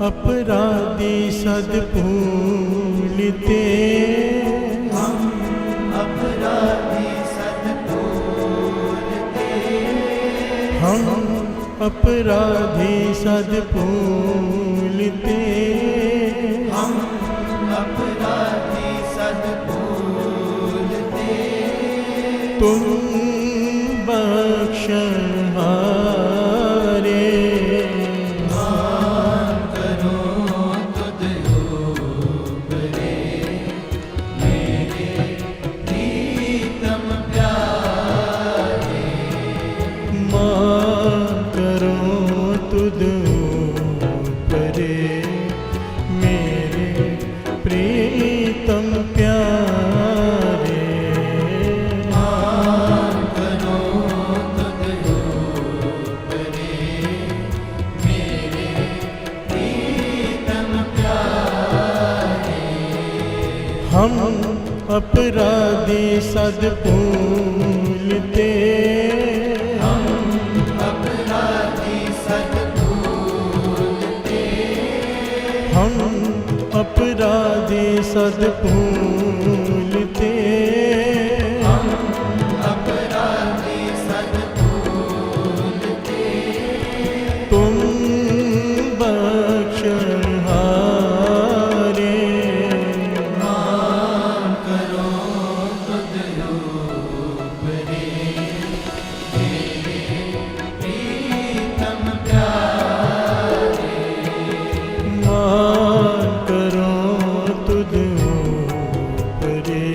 अपराधी सद भूलते, हम अपराधी सद भूलते, हम अपराधी सद भूलते, हम अपराधी सद भूलते, तुम बख्शनहारे, मान करो तुझ ऊपरे, मेरे प्रीतम प्यारे, मान करो तुझ ऊपरे, मेरे प्रीतम प्यारे, मान करो तुझ ऊपरे, मेरे प्रीतम प्यारे, हम अपराधी सद भूलते, हम अपराधी सद भूलते, हम अपराधी सद भूलते, हम अपराधी सद भूलते, तुम बख्शनहारे, मान करो तुझ ऊपरे, मेरे प्रीतम प्यारे, मान करो तुझ ऊपरे,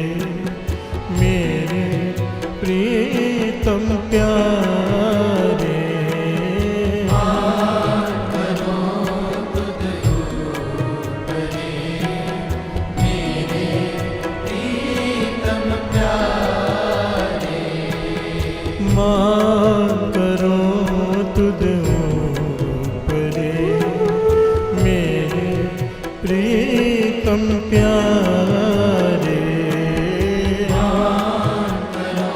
मेरे प्रीतम प्यारे, मान करो तुझ ऊपरे, मेरे प्रीतम प्यारे, मान करो तुझ ऊपरे, मेरे प्रीतम प्यारे, मान करो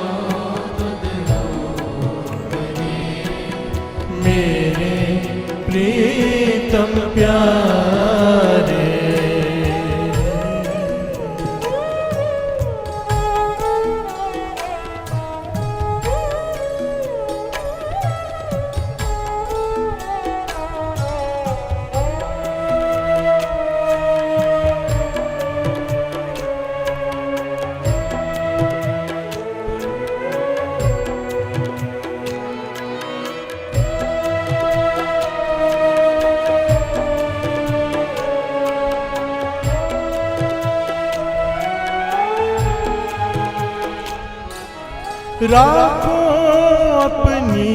तुझ ऊपरे, मेरे प्रीतम प्यारे। राखो अपनी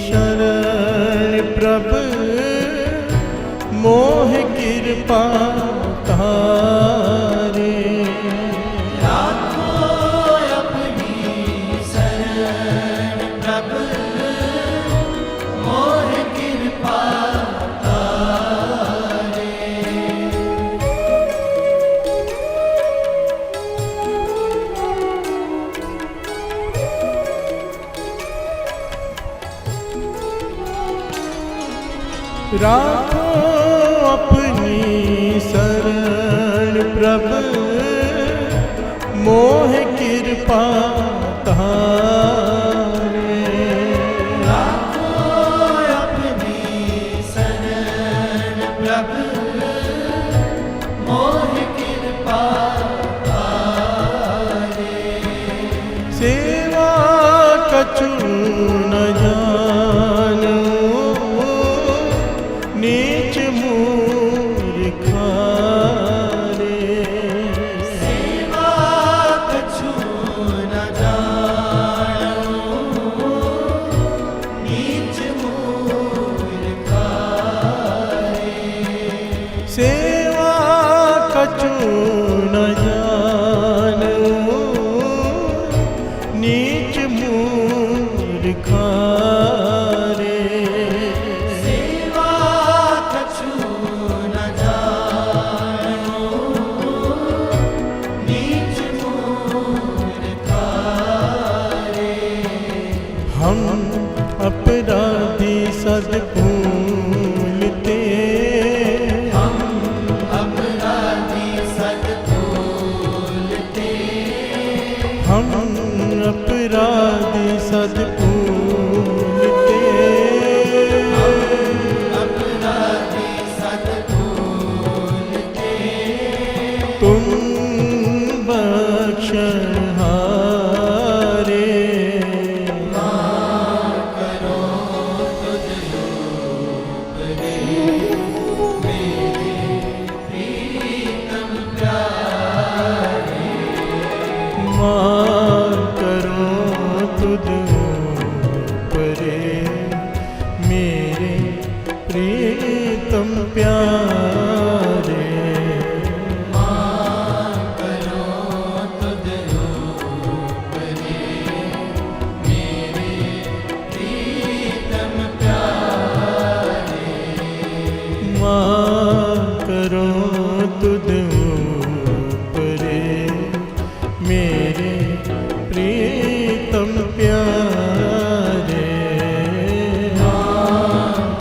शरण प्रभु, मोह कृपा तारे, राखो अपनी शरण प्रभु, मोह कृपा तारे, राखो अपनी शरण प्रभु, मोह कृपा तारे, राखो अपनी शरण प्रभु, मोह कृपा तारे, सेवा कछु न जानो, नीच मूर्खारे, सेवा कछु न जानो, नीच मूर्खारे, सेवा कछु न जानो, नीच मूर्खारे, सेवा कछु न जानो, नीच मूर्खारे, हम अपराधी सद भूलते, क्षण हारे। मार करो तुझ परे मेरे प्रीतम प्यारे। करो तुझ परे मेरे प्रीतम प्यारे।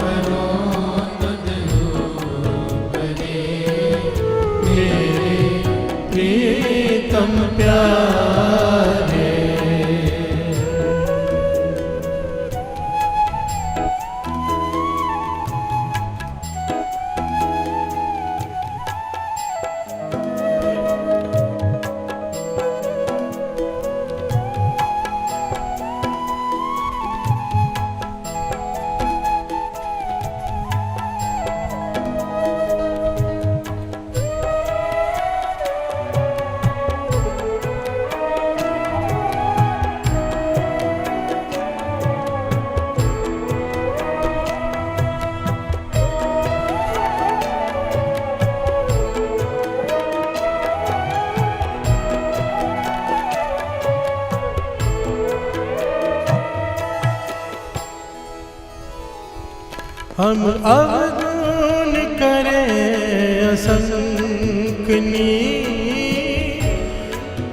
करो तुझ परे मेरे प्रीतम प्यारे। हम अवगुण करें असंख्यनी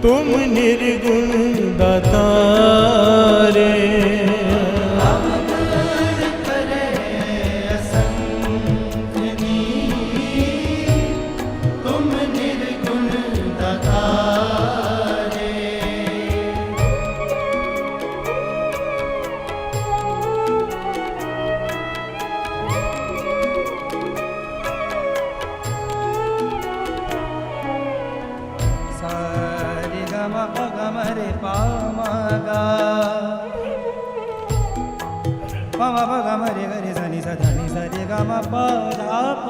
तुम निर्गुण दातारे। पमा प ग म रे ग रे सा नि सा ध नि सा रे ग म प धा प।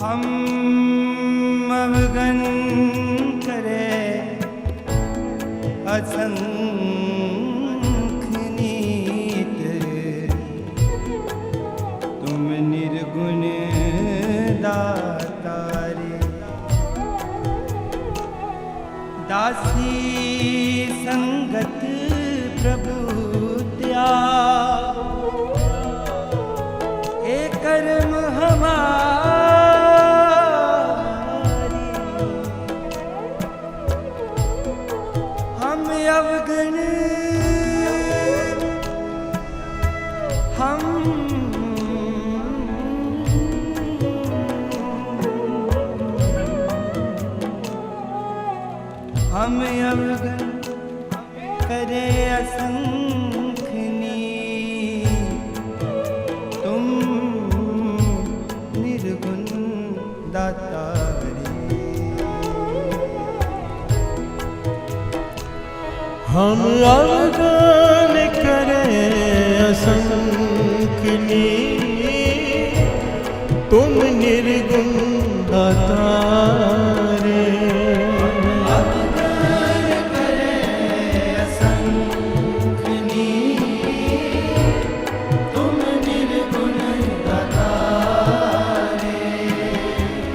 हम अवगन करे असंख्य नीत तुम निर्गुण दातारे। दासी संगत प्रभु त्या ए कर्म हमारी। हम अवगण हम अवगण करे असंख्यनी तुम निर्गुण दातारे। हम अवगुण करें असंख्यनी तुम निर्गुण दातारे।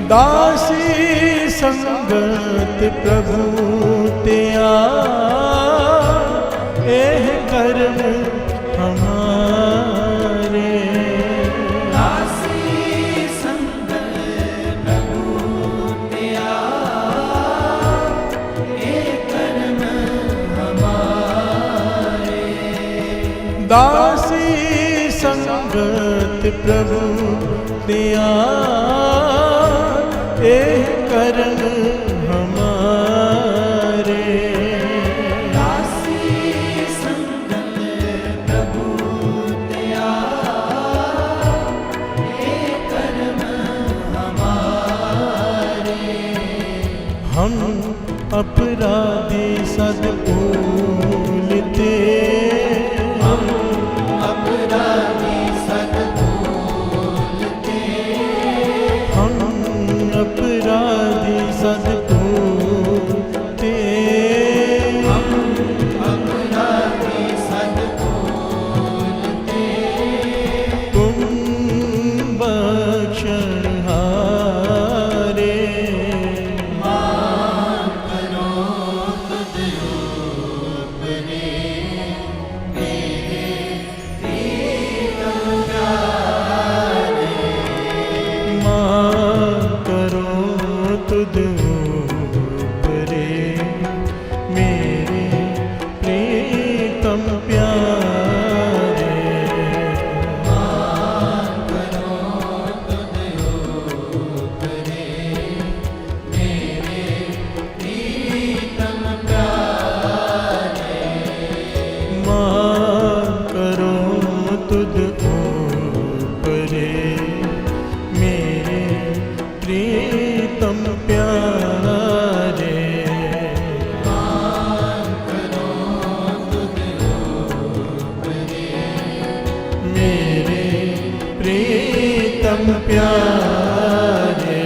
दासी संगत प्रभु त्या एह कर्म हमारे। दासी संगत प्रभु त्या एह कर्म हमारे। दासी संगत प्रभु त्या एह कर्म हमारे। दासी संगत प्रभु त्या एह कर्म हमारे। अपराधी सद भूलते, अपराधी सद भूलते, हम अपराधी सद भूलते, हम अपराधी सद भूलते, तुम बख्शनहारे, मान करो तुझ ऊपरे, मेरे प्रीतम प्यारे, मान करो तुझ ऊपरे, मेरे प्रीतम प्यारे, मान करो तुझ ऊपरे, मेरे प्रीतम प्यारे, मान करो तुझ ऊपरे, मेरे प्रीतम प्यारे, मान करो तुझ ऊपरे, मेरे प्रीतम प्यारे।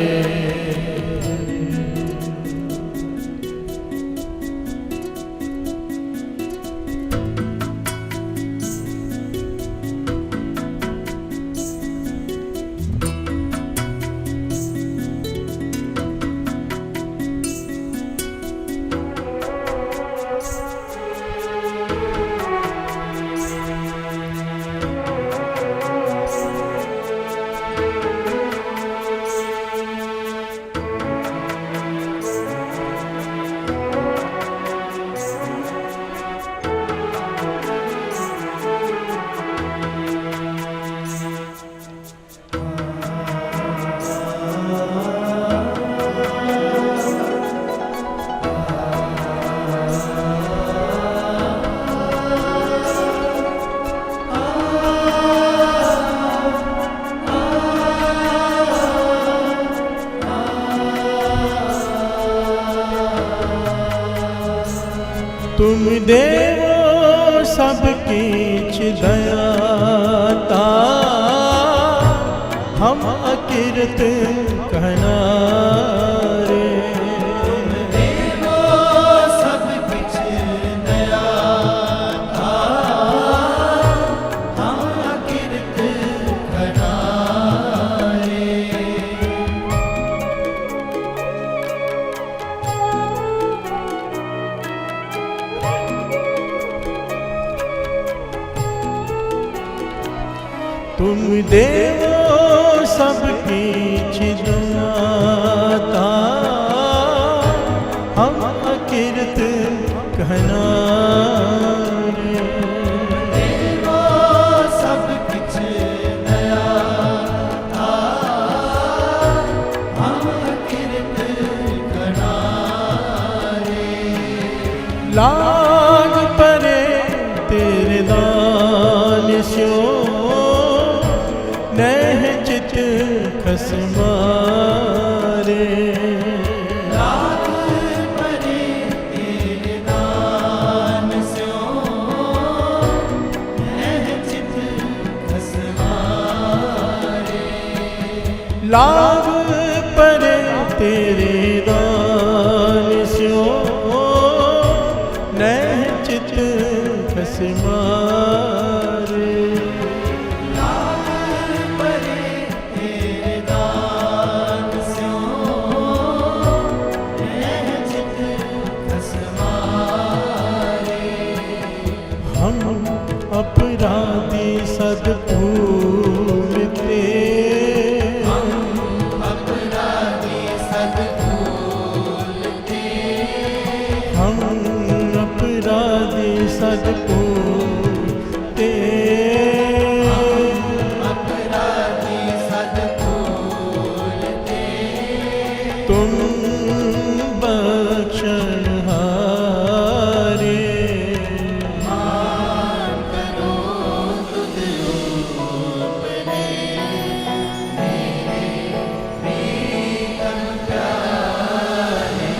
तुम देवो सबकी दयाता, हम अकिरत कहनारे, देवो सब कुछ दया था, हम किरत करारे, तुम देवो सबकी दयाता, हम अकिरत कहनारे, देवो सब कुछ दया था, हम किरत करारे, लाग परे तेरे दान स्यो, नह चित खसमारे, लाग परे तेरे दान स्यो, नह चित खसमारे, लाग परे तेरे दान स्यो, नह चित खसमारे, लाग परे तेरे दान स्यो, नह चित खसमारे, हम अपराधी सद भूलते, अपराधी सद भूलते, हम अपराधी सद भूलते, अपराधी सद भूलते, तुम बख्शनहारे, मान करो तुझ ऊपरे, मेरे प्रीतम प्यारे,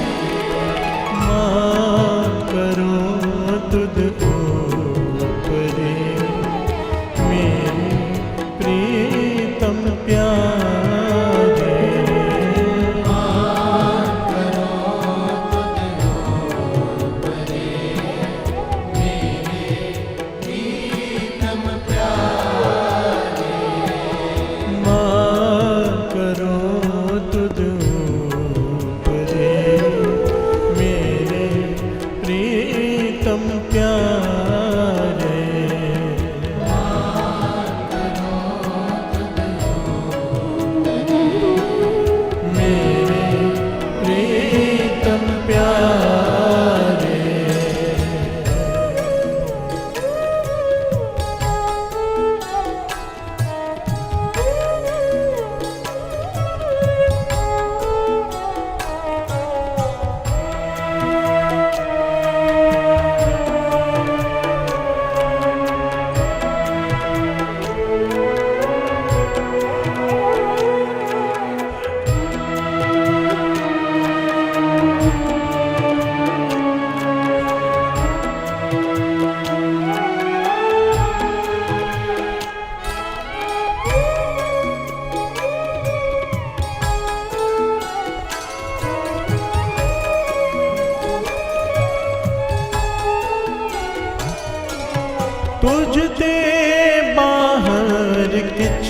किछ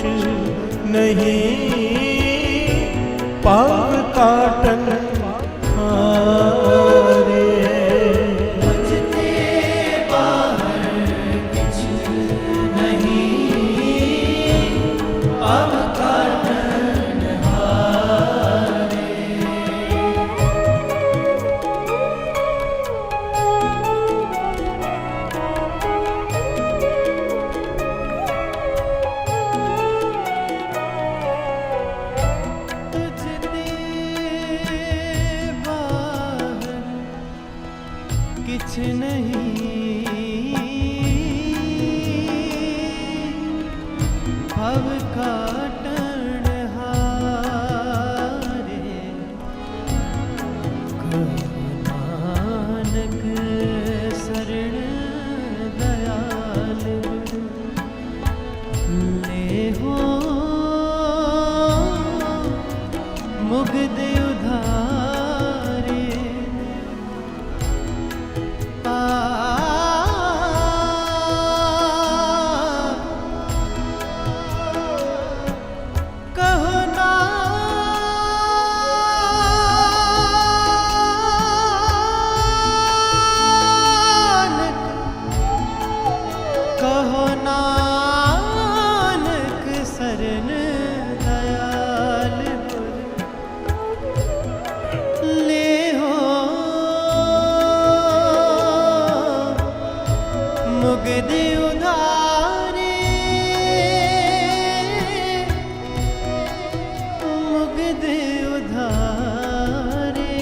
नहीं पाव काटन हारे तुझते बाहर किछ नहीं पाव काटन हारे तुझते बाहर किछ नहीं भव काटन हारे नानक शरण दयाल ले हो मुग्ध उधारे कहो नानक कहो नानक शरण दयाल ले हो मुग्ध उधारे मुग्ध उधारे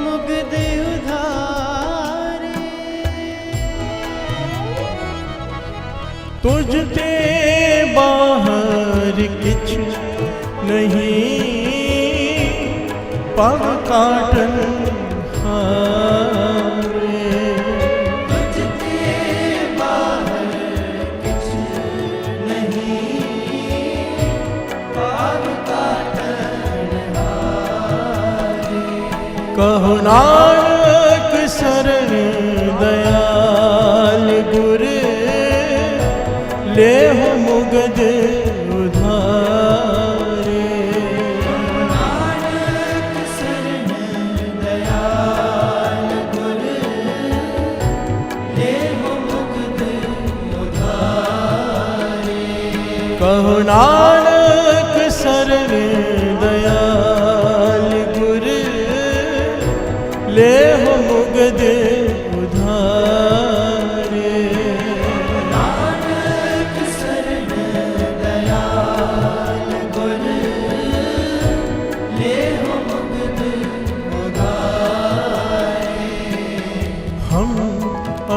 मुग्ध उधारे तुझते बाहर किछ नहीं पाव काटन हारे तुझते बाहर किछ नहीं पाव काटन हारे कहो नानक शरण दयाल गुर ले हो मुगद उधारे नानक शरण दयाल गुर ले हो मुग्ध उधारे कहो नानक शरण दयाल गुर ले हो मुगद उधारे नानक शरण दयाल गुर ले हो मुग्ध उधारे हम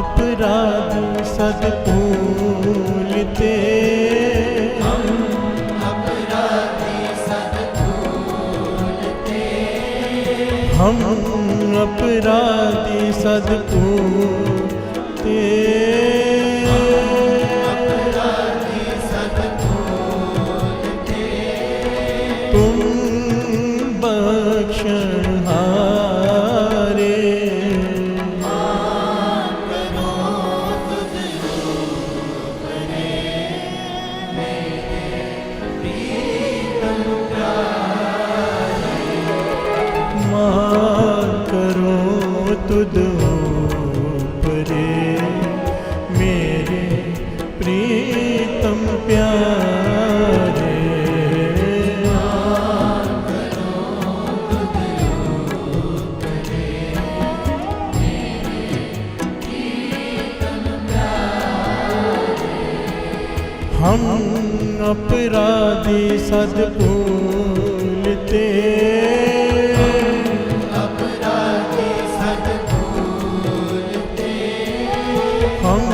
अपराध सद्भूलते अपराधी सद्भूलते हम अपराधी सद्भूलते अपराधी सद्भूलते तुम बख्शनहारे मार करो तुद परे मेरे प्रीतम प्यारे हम अपराधी सद्भूलते अपराधी सद्भूलते हम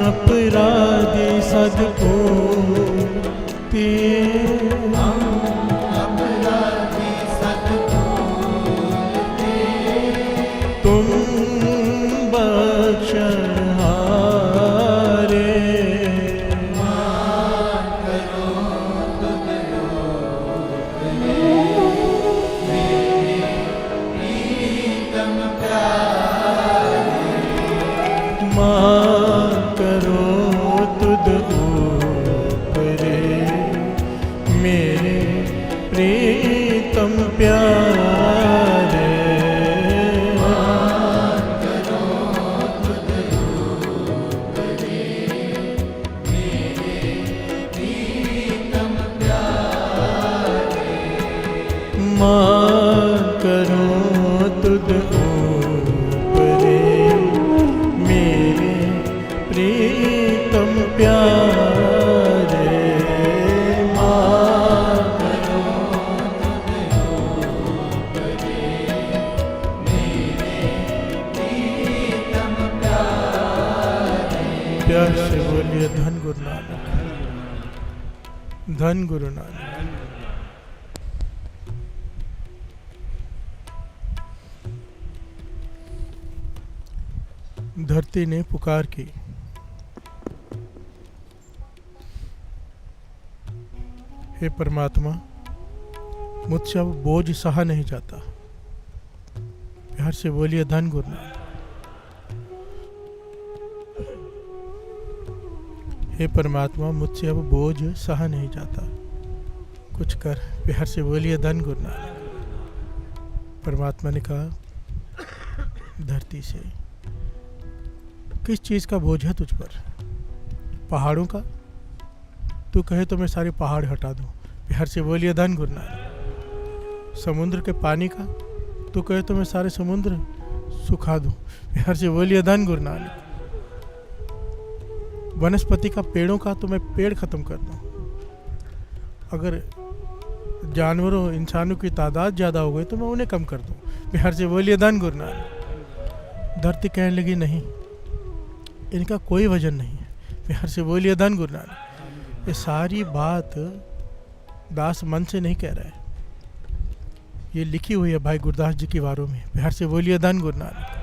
अपराधी सद्भूलते अपराधी सद्भूलते तुम बख्शनहारे माफ करो प्यारे माँ प्यार से बोलिए धन गुरु नानक, धन गुरु नानक। धरती ने पुकार की, हे परमात्मा मुझसे अब बोझ सहा नहीं जाता। प्यार से बोलिए धन गुरु नानक। हे परमात्मा मुझसे अब बोझ सहा नहीं जाता, कुछ कर। प्यार से बोलिए धन गुरु नानक। परमात्मा ने कहा धरती से, किस चीज़ का बोझ है तुझ पर? पहाड़ों का? तू कहे तो मैं सारे पहाड़ हटा दूं। प्यार से बोलिए धन गुरु नानक। समुद्र के पानी का? तू कहे तो मैं सारे समुद्र सुखा दूं। प्यार से बोलिए धन गुरु नानक। वनस्पति का, पेड़ों का? तो मैं पेड़ खत्म कर दूं। अगर जानवरों इंसानों की तादाद ज़्यादा हो गई तो मैं उन्हें कम कर दूं। प्यार से बोलिए धन गुरु नानक। धरती कहने लगी नहीं, इनका कोई वजन नहीं है। प्यार से बोलिए धन गुरु नानक। ये सारी बात दास मन से नहीं कह रहा है, ये लिखी हुई है भाई गुरदास जी की वारों में। प्यार से बोलिए धन गुरु नानक।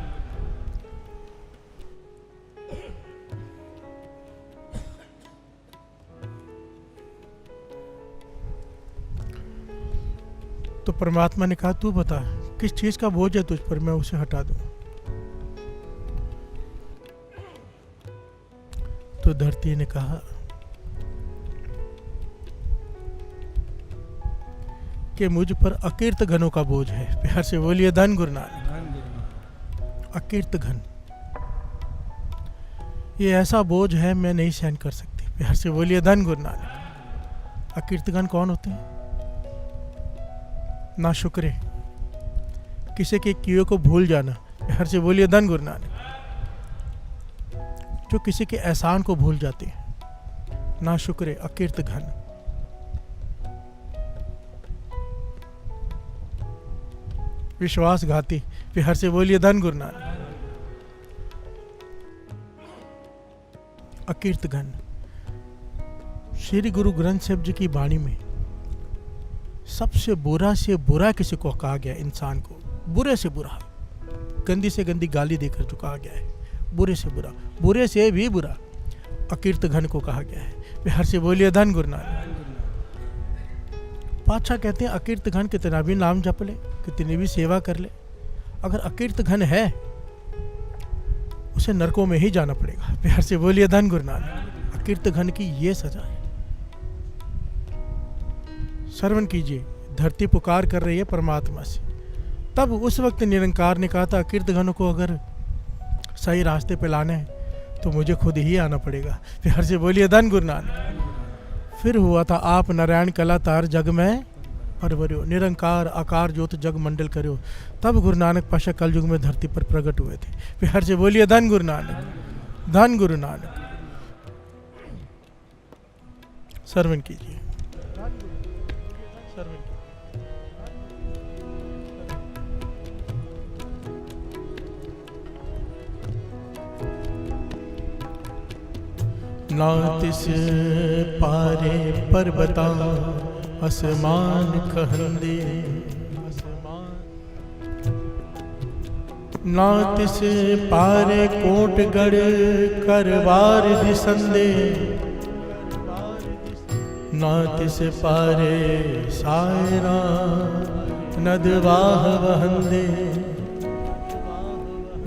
तो परमात्मा ने कहा तू बता किस चीज का बोझ है तुझ पर, मैं उसे हटा दूं। तो धरती ने कहा कि मुझ पर अकीर्त घनों का बोझ है। प्यार से बोलिए धन गुरु नानक। अकीर्त घन, ये ऐसा बोझ है मैं नहीं सहन कर सकती। प्यार से बोलिए धन गुरु नानक। अकीर्त घन कौन होते हैं? ना शुक्रे, किसी के किए को भूल जाना। प्यार से बोलिए धन गुरु नानक। जो किसी के एहसान को भूल जाते हैं, ना शुक्रे, अकीर्त घन। विश्वासघाती। प्यार से बोलिए धन गुरु नानक। अकीर्त घन। श्री गुरु ग्रंथ साहिब जी की वाणी में सबसे बुरा से बुरा किसी को कहा गया, इंसान को बुरे से बुरा, गंदी से गंदी गाली देकर जो कहा गया है, बुरे से बुरा, बुरे से भी बुरा अकीर्त घन को कहा गया है। प्यार से बोलिए धन गुरु नानक। पातशाह कहते हैं अकीर्त घन कितना भी नाम जप ले, कितनी भी सेवा कर ले, अगर अकीर्त घन है उसे नरकों में ही जाना पड़ेगा। प्यार से बोलिए धन गुरु नानक। अकीर्त घन की ये सजा है। श्रवण कीजिए, धरती पुकार कर रही है परमात्मा से। तब उस वक्त निरंकार ने कहा था अकीर्त घनों को अगर सही रास्ते पे लाना है तो मुझे खुद ही आना पड़ेगा। प्यार से बोलिए धन गुरु नानक। फिर हुआ था आप नारायण कला तार जग में परवरियो, निरंकार आकार ज्योत जग मंडल करियो। तब गुरु नानक पाशा कल युग में धरती पर प्रकट हुए थे। प्यार से बोलिए धन गुरु नानक। धन गुरु नानक। श्रवण कीजिए। ना तिस पारे पर्वता असमान कहंदे, ना तिस पारे कोटगढ़ करवार दिसंदे, ना तिस पारे सायरा नदवाह वहंदे,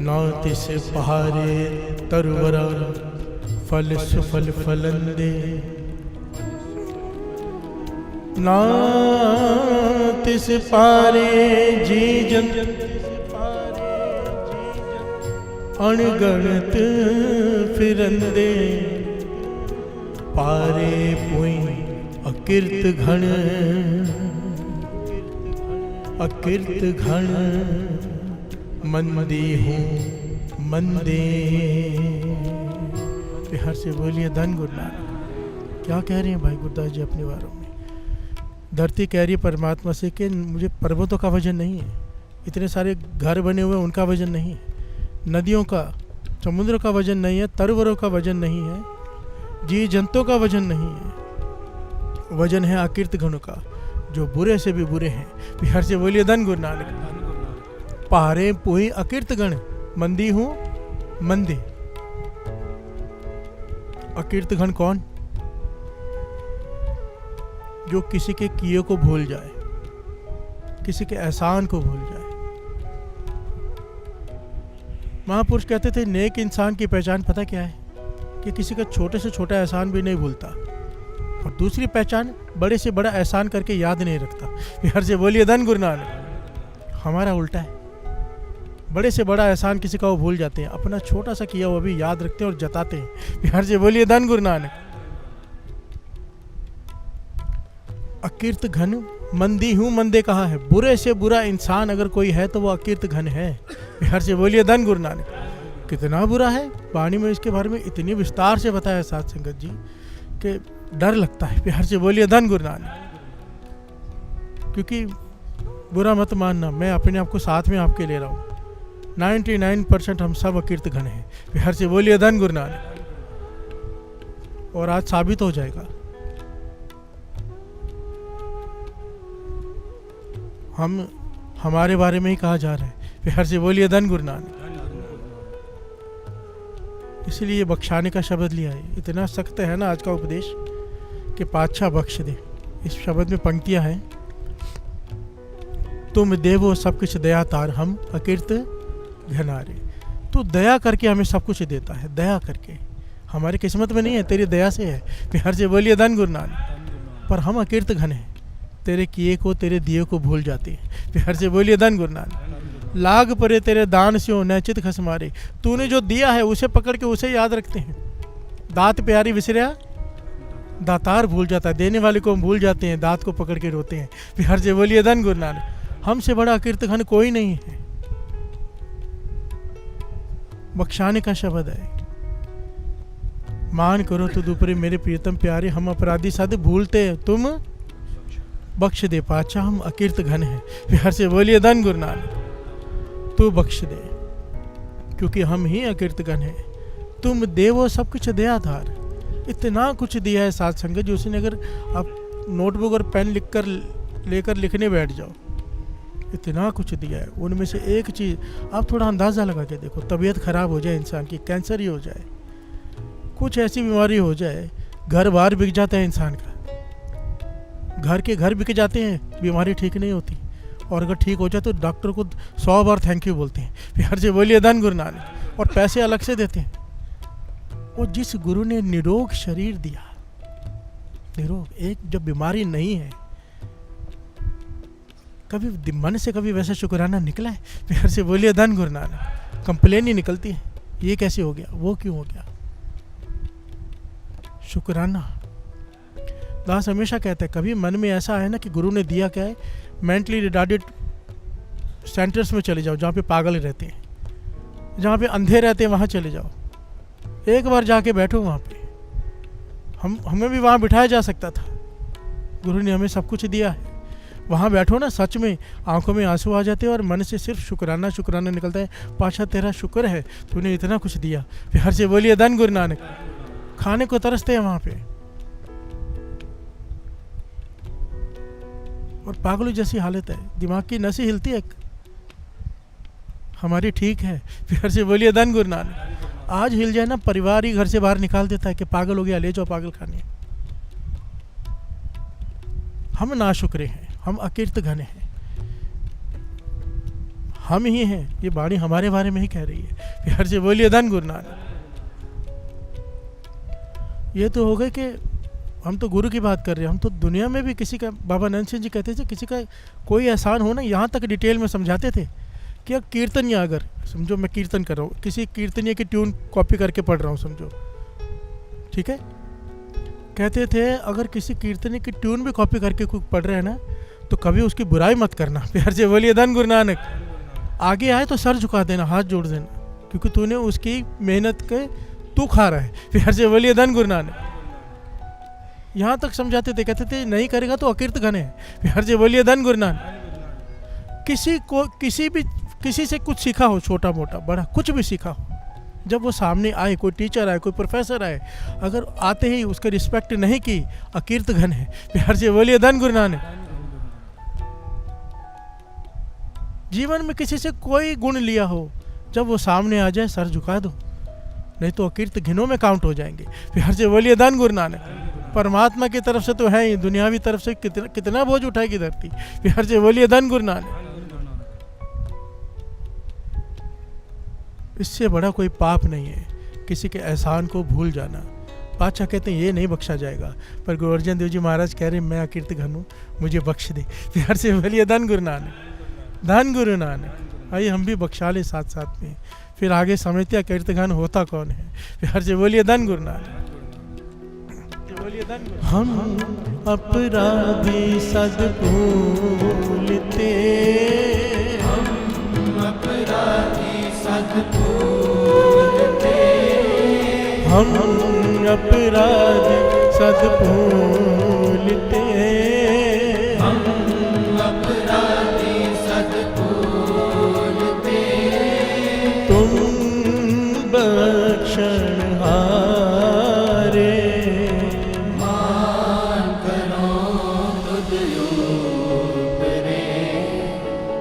ना तिस पारे तरुवरा फल सुफल फलंदे, ना तिस पारे जीजन अणगणत फिरंदे, पारे पुई अकीर्त घन, अकीर्त घन मंदी हूँ मंदे। प्यार से बोलिए धन गुरु नानक। क्या कह रहे हैं भाई गुरदास जी अपने बारों में? धरती कह रही है परमात्मा से कि मुझे पर्वतों का वजन नहीं है, इतने सारे घर बने हुए उनका वजन नहीं है, नदियों का समुद्र का वजन नहीं है, तरवरों का वजन नहीं है, जीव जंतुओं का वजन नहीं है, वजन है अकीर्त गणों का जो बुरे से भी बुरे हैं। प्यार से बोलिए धन गुरु नानक। पारे पोही अकीर्त गण मंदी हूँ मंदे। अकीर्त गण कौन? जो किसी के किए को भूल जाए, किसी के एहसान को भूल जाए। महापुरुष कहते थे नेक इंसान की पहचान पता क्या है? कि किसी का छोटे से छोटा एहसान भी नहीं भूलता, और दूसरी पहचान बड़े से बड़ा एहसान करके याद नहीं रखता। प्यार से बोलिए धन गुरु नानक। हमारा उल्टा है, बड़े से बड़ा एहसान किसी का वो भूल जाते हैं, अपना छोटा सा किया वो भी याद रखते हैं और जताते हैं। प्यार से बोलिए धन गुरु नानक। अकीर्त घन मंदी हूँ मंदे कहा है, बुरे से बुरा इंसान अगर कोई है तो वो अकीर्त घन है। प्यार से बोलिए धन गुरु नानक। कितना बुरा है, वाणी में इसके बारे में इतनी विस्तार से बताया साध संगत जी कि डर लगता है। प्यार से बोलिए धन गुरु नानक। क्योंकि बुरा मत मानना, मैं अपने आप को साथ में आपके ले रहा हूँ। 99% हम सब अकीर्त घन हैं। प्यार से बोलिए धन गुरु नानक। और आज साबित हो जाएगा। हमारे बारे में ही कहा जा रहा है। प्यार से बोलिए धन गुरु नानक। इसलिए बख्शाने का शब्द लिया है। इतना सख्त है ना आज का उपदेश कि पातशाह बख्श दे। इस शब्द में पंक्तियां हैं, तुम देवो सब कुछ दया तार, हम अकीर्त घनारे। तो दया करके हमें सब कुछ देता है, दया करके। हमारी किस्मत में नहीं है, तेरी दया से है। प्यार से बोलिए धन गुरु नानक। पर हम अकीर्त घन हैं, तेरे किए को तेरे दिए को भूल जाते हैं। प्यार से बोलिए धन गुरु नानक। लाग परे तेरे दान से हो नैचित खस मारे। तूने जो दिया है उसे पकड़ के उसे याद रखते हैं। दात प्यारी विसरिया दातार भूल जाता है, देने वाले को हम भूल जाते हैं, दात को पकड़ के रोते हैं। प्यार से बोलिए धन गुरु नानक। हमसे बड़ा अकीर्त घन कोई नहीं है। बख्शाने का शब्द है, मान करो तो दुपरे मेरे प्रियतम प्यारे, हम अपराधी साधे भूलते हैं, तुम बख्श दे पातशाह, हम अकीर्त घन हैं। प्यार से बोलिए धन गुरु नानक। तू बख्श दे क्योंकि हम ही अकीर्त घन हैं। तुम देवो सब कुछ दया धार। इतना कुछ दिया है साथ संगत जी, उसने अगर आप नोटबुक और पेन लेकर लिखने बैठ जाओ, इतना कुछ दिया है। उनमें से एक चीज़ आप थोड़ा अंदाज़ा लगा के देखो, तबीयत खराब हो जाए इंसान की, कैंसर ही हो जाए, कुछ ऐसी बीमारी हो जाए, घर बार बिक जाता है इंसान का, घर के घर बिक जाते हैं, बीमारी ठीक नहीं होती। और अगर ठीक हो जाए तो डॉक्टर को 100 बार थैंक यू बोलते हैं। प्यार से बोलिए धन गुरु नानक। और पैसे अलग से देते हैं। और जिस गुरु ने निरोग शरीर दिया, निरोग, एक जब बीमारी नहीं है, कभी मन से कभी वैसा शुक्राना निकला है? प्यार से बोलिए धन गुरु नानक। कंप्लेन ही निकलती है, ये कैसे हो गया, वो क्यों हो गया। शुक्राना। दास हमेशा कहता है, कभी मन में ऐसा है ना कि गुरु ने दिया क्या है, मेंटली रिटार्डेड सेंटर्स में चले जाओ, जहाँ पे पागल रहते हैं, जहाँ पे अंधे रहते हैं, वहाँ चले जाओ, एक बार जाके बैठो वहाँ पे। हमें भी वहाँ बिठाया जा सकता था, गुरु ने हमें सब कुछ दिया है। वहाँ बैठो ना, सच में आंखों में आंसू आ जाते हैं और मन से सिर्फ शुक्राना शुक्राना निकलता है। पातशाह तेरा शुक्र है, तूने इतना कुछ दिया। प्यार से बोलिए धन गुरु नानक। खाने को तरसते हैं वहाँ पे, और पागलों जैसी हालत है, दिमाग की नसें हिलती है, हमारी ठीक है। प्यार से बोलिए धन गुरु नानक। आज हिल जाए ना, परिवार ही घर से बाहर निकाल देता है कि पागल हो गया, ले जाओ पागल खाने। हम नाशुक्रे हैं, हम अकीर्त घन हैं, हम ही हैं। ये वाणी हमारे बारे में ही कह रही है। प्यार से बोलिए धन गुरु नानक। ये तो हो गए कि हम तो गुरु की बात कर रहे हैं, हम तो दुनिया में भी किसी का, बाबा नंद सिंह जी कहते थे, किसी का कोई एहसान हो ना, यहाँ तक डिटेल में समझाते थे कि कीर्तनिया, अगर समझो मैं कीर्तन कर रहा हूँ, किसी कीर्तनिया की ट्यून कॉपी करके पढ़ रहा हूँ समझो, ठीक है, कहते थे अगर किसी कीर्तनी की ट्यून भी कॉपी करके कोई पढ़ रहे हैं ना, तो कभी उसकी बुराई मत करना। प्यार से बोलिए धन गुरु नानक। आगे आए तो सर झुका देना, हाथ जोड़ देना, क्योंकि तूने उसकी मेहनत के तू खा रहा है, प्यार से बोलिए धन गुरु नानक। यहाँ तक समझाते थे, कहते थे नहीं करेगा तो अकीर्त घन है, प्यार से बोलिए धन गुरु नानक। किसी से कुछ सीखा हो, छोटा मोटा बड़ा कुछ भी सीखा हो, जब वो सामने आए, कोई टीचर आए, कोई प्रोफेसर आए, अगर आते ही उसका रिस्पेक्ट नहीं की, अकीर्त घन है, प्यार से बोलिए धन गुरु नानक। जीवन में किसी से कोई गुण लिया हो, जब वो सामने आ जाए सर झुका दो, नहीं तो अकीर्त घिनों में काउंट हो जाएंगे, प्यार से बोलिए धन गुरु नानक। परमात्मा की तरफ से तो है ही, दुनियावी तरफ से कितना बोझ उठाएगी धरती, प्यार से बोलिए धन गुरु नानक। इससे बड़ा कोई पाप नहीं है किसी के एहसान को भूल जाना। बादशाह कहते हैं ये नहीं बख्शा जाएगा, पर गुरु अर्जन देव जी महाराज कह रहे हैं मैं अकीर्त घन हूँ, मुझे बख्श दे, प्यार से बोलिए धन गुरु नानक, धन गुरु नानक। आइए हम भी बख्शा ले साथ साथ में, फिर आगे समझते अकीर्त घन होता कौन है, प्यार से बोलिए धन गुरु नानक। हम अपराधी सद भूलते, अपराधी सद भूलते, हम अपराधी सद भूलते, हम अपराधी सद भूलते, तुम बख्शनहारे, मान करो तुझ ऊपरे,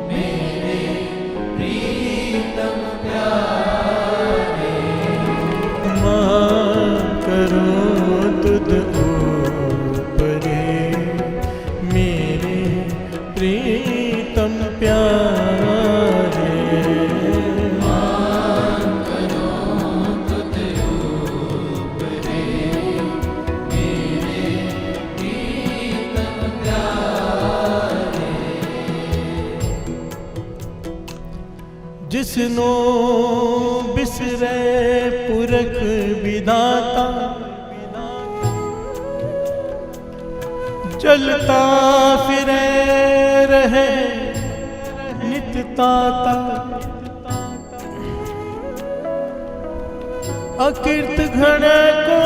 मेरे प्रीतम प्यारे, मान करो तुद ऊपरे, मेरे प्रीतम प्यारे, मान करो तुझ ऊपरे, मेरे प्रीतम प्यारे। जिसनो बिसरे पुरख विधाता, चलता फिरे रहे नित्य ताता, अकीर्त घन को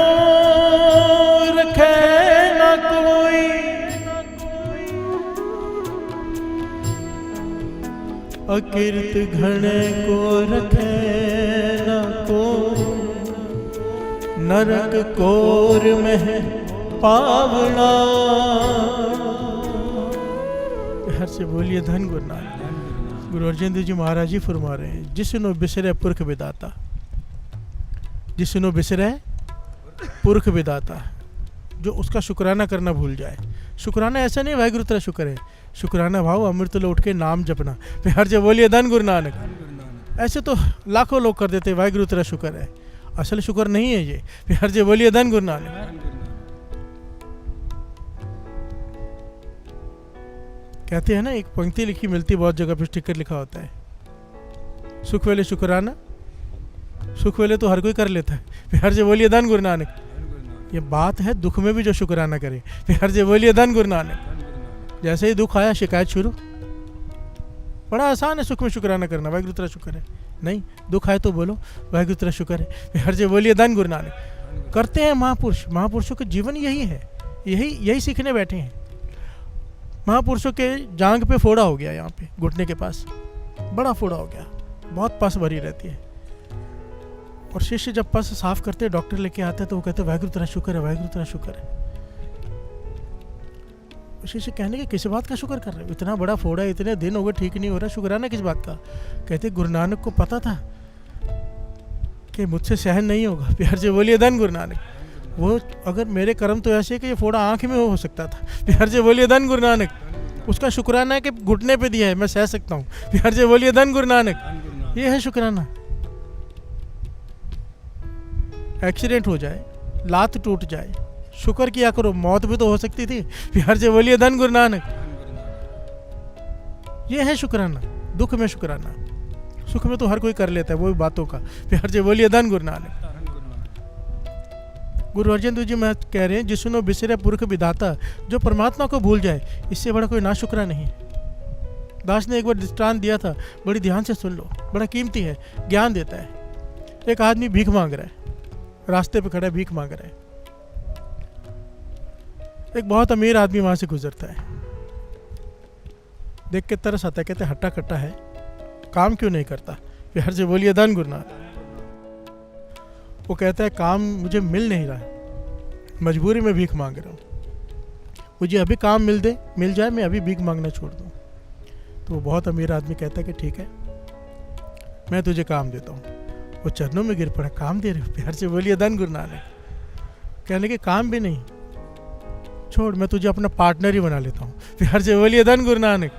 रखे न कोई, अकीर्त घन को रखे न कोई, नरक कोर में पावना, हर से बोलिए धन गुरु नानक। गुरु अर्जन देव जी महाराज जी फरमा रहे हैं, जिसनो बिसरे पुरख विदाता, जिसनो बिसरे पुरख विदाता, जो उसका शुक्राना करना भूल जाए। शुक्राना ऐसा नहीं वाहिगुरु तेरा शुक्र है, शुक्राना भाव अमृत लो उठ के नाम जपना, हर से बोलिए धन गुरु नानक। ऐसे तो लाखों लोग कर देते वाहिगुरु तेरा शुक्र है, असल शुक्र नहीं है ये, हर से बोलिए धन गुरु नानक। कहते हैं ना, एक पंक्ति लिखी मिलती बहुत जगह पे, स्टिकर लिखा होता है, सुख वेले शुक्राना, सुख वेले तो हर कोई कर लेता है, प्यार से बोलिए धन गुरु नानक। ये बात है दुख में भी जो शुक्राना करे, प्यार से बोलिए धन गुरु नानक। जैसे ही दुख आया शिकायत शुरू, बड़ा आसान है सुख में शुक्राना करना, वाहिगुरु तेरा शुक्र है। नहीं, दुख आए तो बोलो वाहिगुरु तेरा शुक्र है, प्यार से बोलिए धन गुरु नानक। करते हैं महापुरुष, महापुरुषों का जीवन यही है, यही सीखने बैठे हैं। महापुरुषों के जांग पे फोड़ा हो गया, यहाँ पे घुटने के पास बड़ा फोड़ा हो गया, बहुत पस भरी रहती है, और शिष्य जब पस साफ करते डॉक्टर लेके आते हैं तो वो कहते हैं वाहिगुरु तेरा शुक्र है, वाहिगुरु तेरा शुक्र है। शिष्य कहने के किस बात का शुक्र कर रहे हो, इतना बड़ा फोड़ा है, इतने दिन हो गए ठीक नहीं हो रहा, शुक्राना किस बात का। कहते गुरु नानक को पता था कि मुझसे सहन नहीं होगा, प्यार से बोलिए धन गुरु नानक। वो अगर मेरे कर्म तो ऐसे कि ये फोड़ा आंख में हो सकता था, प्यार से बोलिए धन गुरु नानक। उसका शुक्राना है कि घुटने पे दिया है, मैं सह सकता हूँ, प्यार से बोलिए धन गुरु नानक। ये है शुक्राना। एक्सीडेंट हो जाए, लात टूट जाए, शुक्र किया करो, मौत भी तो हो सकती थी, प्यार से बोलिए धन गुरु नानक। ये है शुक्राना, दुख में शुक्राना। सुख में तो हर कोई कर लेता है वो भी बातों का, प्यार से बोलिए धन गुरु नानक। गुरु अर्जन देव जी महाराज कह रहे हैं, जिसनो बिसरे पुरख विधाता, जो परमात्मा को भूल जाए, इससे बड़ा कोई नाशुक्रा नहीं। दास ने एक बार दृष्टांत दिया था, बड़ी ध्यान से सुन लो, बड़ा कीमती है, ज्ञान देता है। एक आदमी भीख मांग रहा है, रास्ते पे खड़ा भीख मांग रहा है। एक बहुत अमीर आदमी वहां से गुजरता है, देख के तरस आता है, कहते हट्टा कट्टा है, काम क्यों नहीं करता? प्यार से बोलिए धन गुरुनाथ। वो कहता है काम मुझे मिल नहीं रहा है, मजबूरी में भीख मांग रहा हूँ, मुझे अभी काम मिल जाए मैं अभी भीख मांगना छोड़ दूँ। तो वो बहुत अमीर आदमी कहता है कि ठीक है मैं तुझे काम देता हूँ। वो चरणों में गिर पड़ा, काम दे रहे हो? प्यार से बोलिए धन गुरु नानक। कहने के काम भी नहीं, छोड़ मैं तुझे अपना पार्टनर ही बना लेता हूँ। प्यार से बोलिए धन गुरु नानक।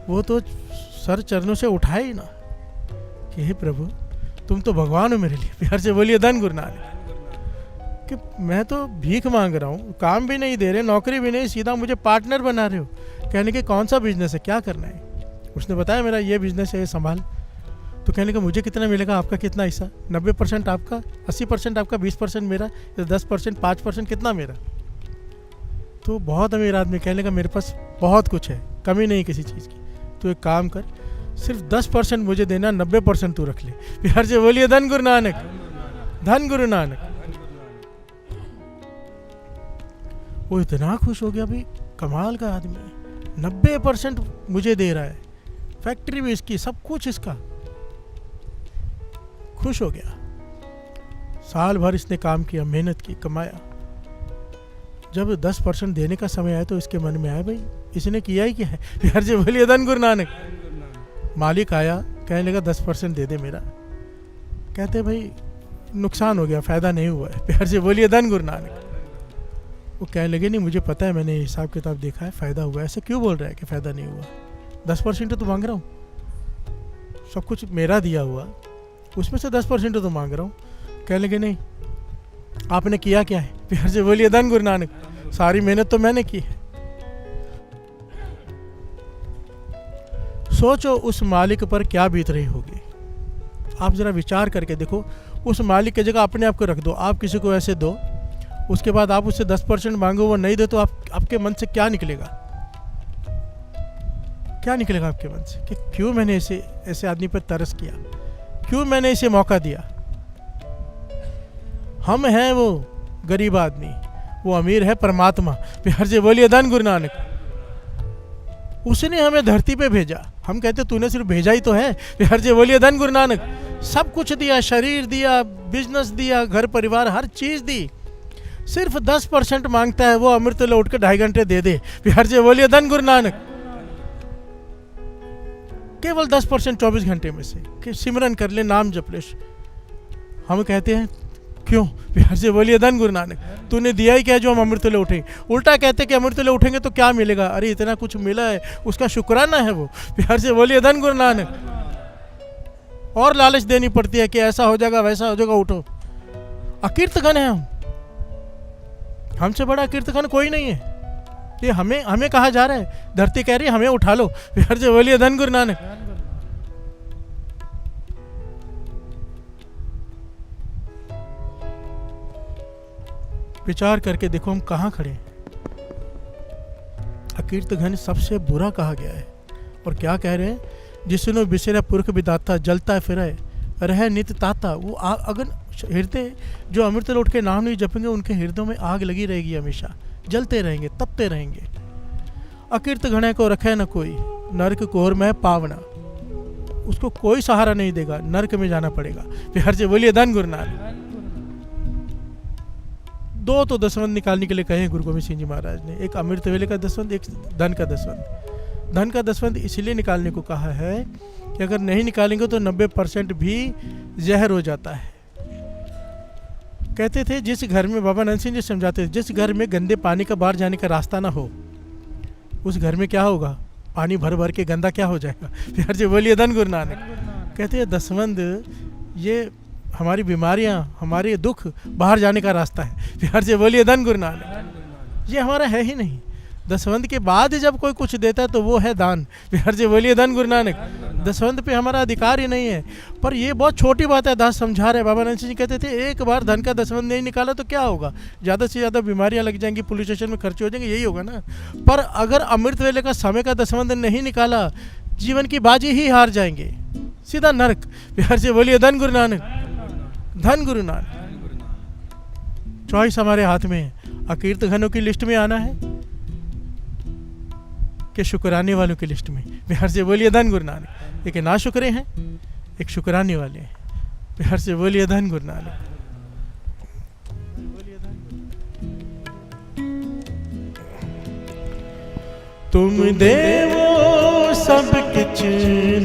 वो तो सर चरणों से उठाए ही ना कि हे प्रभु तुम तो भगवान हो मेरे लिए। प्यार से बोलिए धन गुरु नानक। कि मैं तो भीख मांग रहा हूँ, काम भी नहीं दे रहे, नौकरी भी नहीं, सीधा मुझे पार्टनर बना रहे हो। कहने के कौन सा बिजनेस है, क्या करना है? उसने बताया मेरा ये बिजनेस है, ये संभाल। तो कहने का मुझे कितना मिलेगा, आपका कितना हिस्सा? 90% आपका, 80% आपका, 20% मेरा, 10%, 5% कितना मेरा? तो बहुत अमीर आदमी कहने का मेरे पास बहुत कुछ है, कमी नहीं किसी चीज़ की। तो एक काम कर, सिर्फ 10% मुझे देना, 90% तू रख ले। प्यार से बोलिए धन गुरु नानक, धन गुरु नानक। वो इतना खुश हो गया, भाई कमाल का आदमी है, 90% मुझे दे रहा है, फैक्ट्री भी इसकी, सब कुछ इसका। खुश हो गया। साल भर इसने काम किया, मेहनत की, कमाया। जब 10% देने का समय आया तो इसके मन में आया भाई इसने किया ही क्या है। प्यार से बोलिए धन गुरु नानक। मालिक आया, कहने लगा 10% दे दे मेरा। कहते भाई नुकसान हो गया, फायदा नहीं हुआ है। प्यार से बोलिए धन गुरु नानक। वो कहने लगे नहीं मुझे पता है, मैंने हिसाब किताब देखा है, फ़ायदा हुआ है। ऐसे क्यों बोल रहा है कि फ़ायदा नहीं हुआ? 10% तो मांग रहा हूँ, सब कुछ मेरा दिया हुआ, उसमें से 10% तो मांग रहा हूँ। कहने लगे नहीं आपने किया क्या है? प्यार से बोलिए धन गुरु नानक। सारी मेहनत तो मैंने की है। सोचो उस मालिक पर क्या बीत रही होगी। आप जरा विचार करके देखो, उस मालिक की जगह अपने आप को रख दो। आप किसी को ऐसे दो, उसके बाद आप उससे 10% मांगो, वो नहीं दे तो आपके मन से क्या निकलेगा? क्या निकलेगा आपके मन से कि क्यों मैंने ऐसे आदमी पर तरस किया, क्यों मैंने इसे मौका दिया? हम हैं वो गरीब आदमी, वो अमीर है परमात्मा। प्यार से बोलिए धन गुरु नानक। उसने हमें धरती पे भेजा, हम कहते तूने सिर्फ भेजा ही तो है। प्यार से बोलिए धन गुरु नानक। सब कुछ दिया, शरीर दिया, बिजनेस दिया, घर परिवार हर चीज दी, सिर्फ 10% मांगता है वो अमृत लौट के 2.5 घंटे दे दे। प्यार से बोलिए धन गुरु नानक। केवल 10% 24 घंटे में से कि सिमरन कर ले, नाम जप ले। हम कहते हैं क्यों? प्यार से बोलिए धन गुरु नानक। तूने दिया ही क्या जो हम अमृत ले उठेंगे? उल्टा कहते कि अमृत ले उठेंगे तो क्या मिलेगा? अरे इतना कुछ मिला है, उसका शुक्राना है वो। प्यार से बोलिए धन गुरु नानक। और लालच देनी पड़ती है कि ऐसा हो जाएगा, वैसा हो जाएगा, उठो। अकीर्तघन है हम, हमसे बड़ा कीर्तन कोई नहीं है। ये हमें कहा जा रहा है, धरती कह रही है हमें उठा लो। प्यार से बोलिए धन गुरु नानक। विचार करके देखो हम कहाँ खड़े हैं। अकीर्तघन सबसे बुरा कहा गया है। और क्या कह रहे हैं? जिसनो बिसरे पुरख विदाता, जलता फिरे रह नित ताता। वो अगर हृदय जो अमृत लौट के नाम नहीं जपेंगे, उनके हृदयों में आग लगी रहेगी, हमेशा जलते रहेंगे, तपते रहेंगे। अकीर्त घणे को रखे न कोई, नरक कोर में पावना। उसको कोई सहारा नहीं देगा, नरक में जाना पड़ेगा। प्यार से बोलिए धन गुरु नानक। 2 तो दसवंध निकालने के लिए कहे गुरु गोविंद सिंह जी महाराज ने। एक अमृत वेले का दसवंध, एक धन का दसवंध। धन का दसवंध इसलिए निकालने को कहा है कि अगर नहीं निकालेंगे तो 90% भी जहर हो जाता है। कहते थे जिस घर में, बाबा नंद सिंह जी समझाते थे, जिस घर में गंदे पानी का बाहर जाने का रास्ता ना हो, उस घर में क्या होगा? पानी भर भर के गंदा क्या हो जाएगा? प्यार से बोलिए धन गुरु नानक। कहते हैं दसवंध ये हमारी बीमारियां, हमारे दुख बाहर जाने का रास्ता है। प्यार से बोलिए धन गुरु नानक। ये हमारा है ही नहीं। दसवंध के बाद जब कोई कुछ देता है तो वो है दान। प्यार से बोलिए धन गुरु नानक। दसवंध पे हमारा अधिकार ही नहीं है। पर ये बहुत छोटी बात है, दास समझा रहे। बाबा नंद सिंह जी कहते थे एक बार धन का दसवंध नहीं निकाला तो क्या होगा? ज़्यादा से ज़्यादा बीमारियां लग जाएंगी, पुलिस स्टेशन में खर्चे हो जाएंगे, यही होगा ना। पर अगर अमृत वेले का समय का दसवंध नहीं निकाला, जीवन की बाजी ही हार जाएंगे, सीधा नरक। प्यार से बोलिए धन गुरु नानक, धन गुरु नानक। चॉइस हमारे हाथ में है। अकीर्त घनों की लिस्ट में आना है कि शुक्राने वालों की लिस्ट में। बिहार से बोलिए धन गुरु नानक। एक ना शुक्रे हैं, एक शुक्राने वाले हैं। बिहार से बोलिए धन गुरु नानक। तुम देवो सब किछ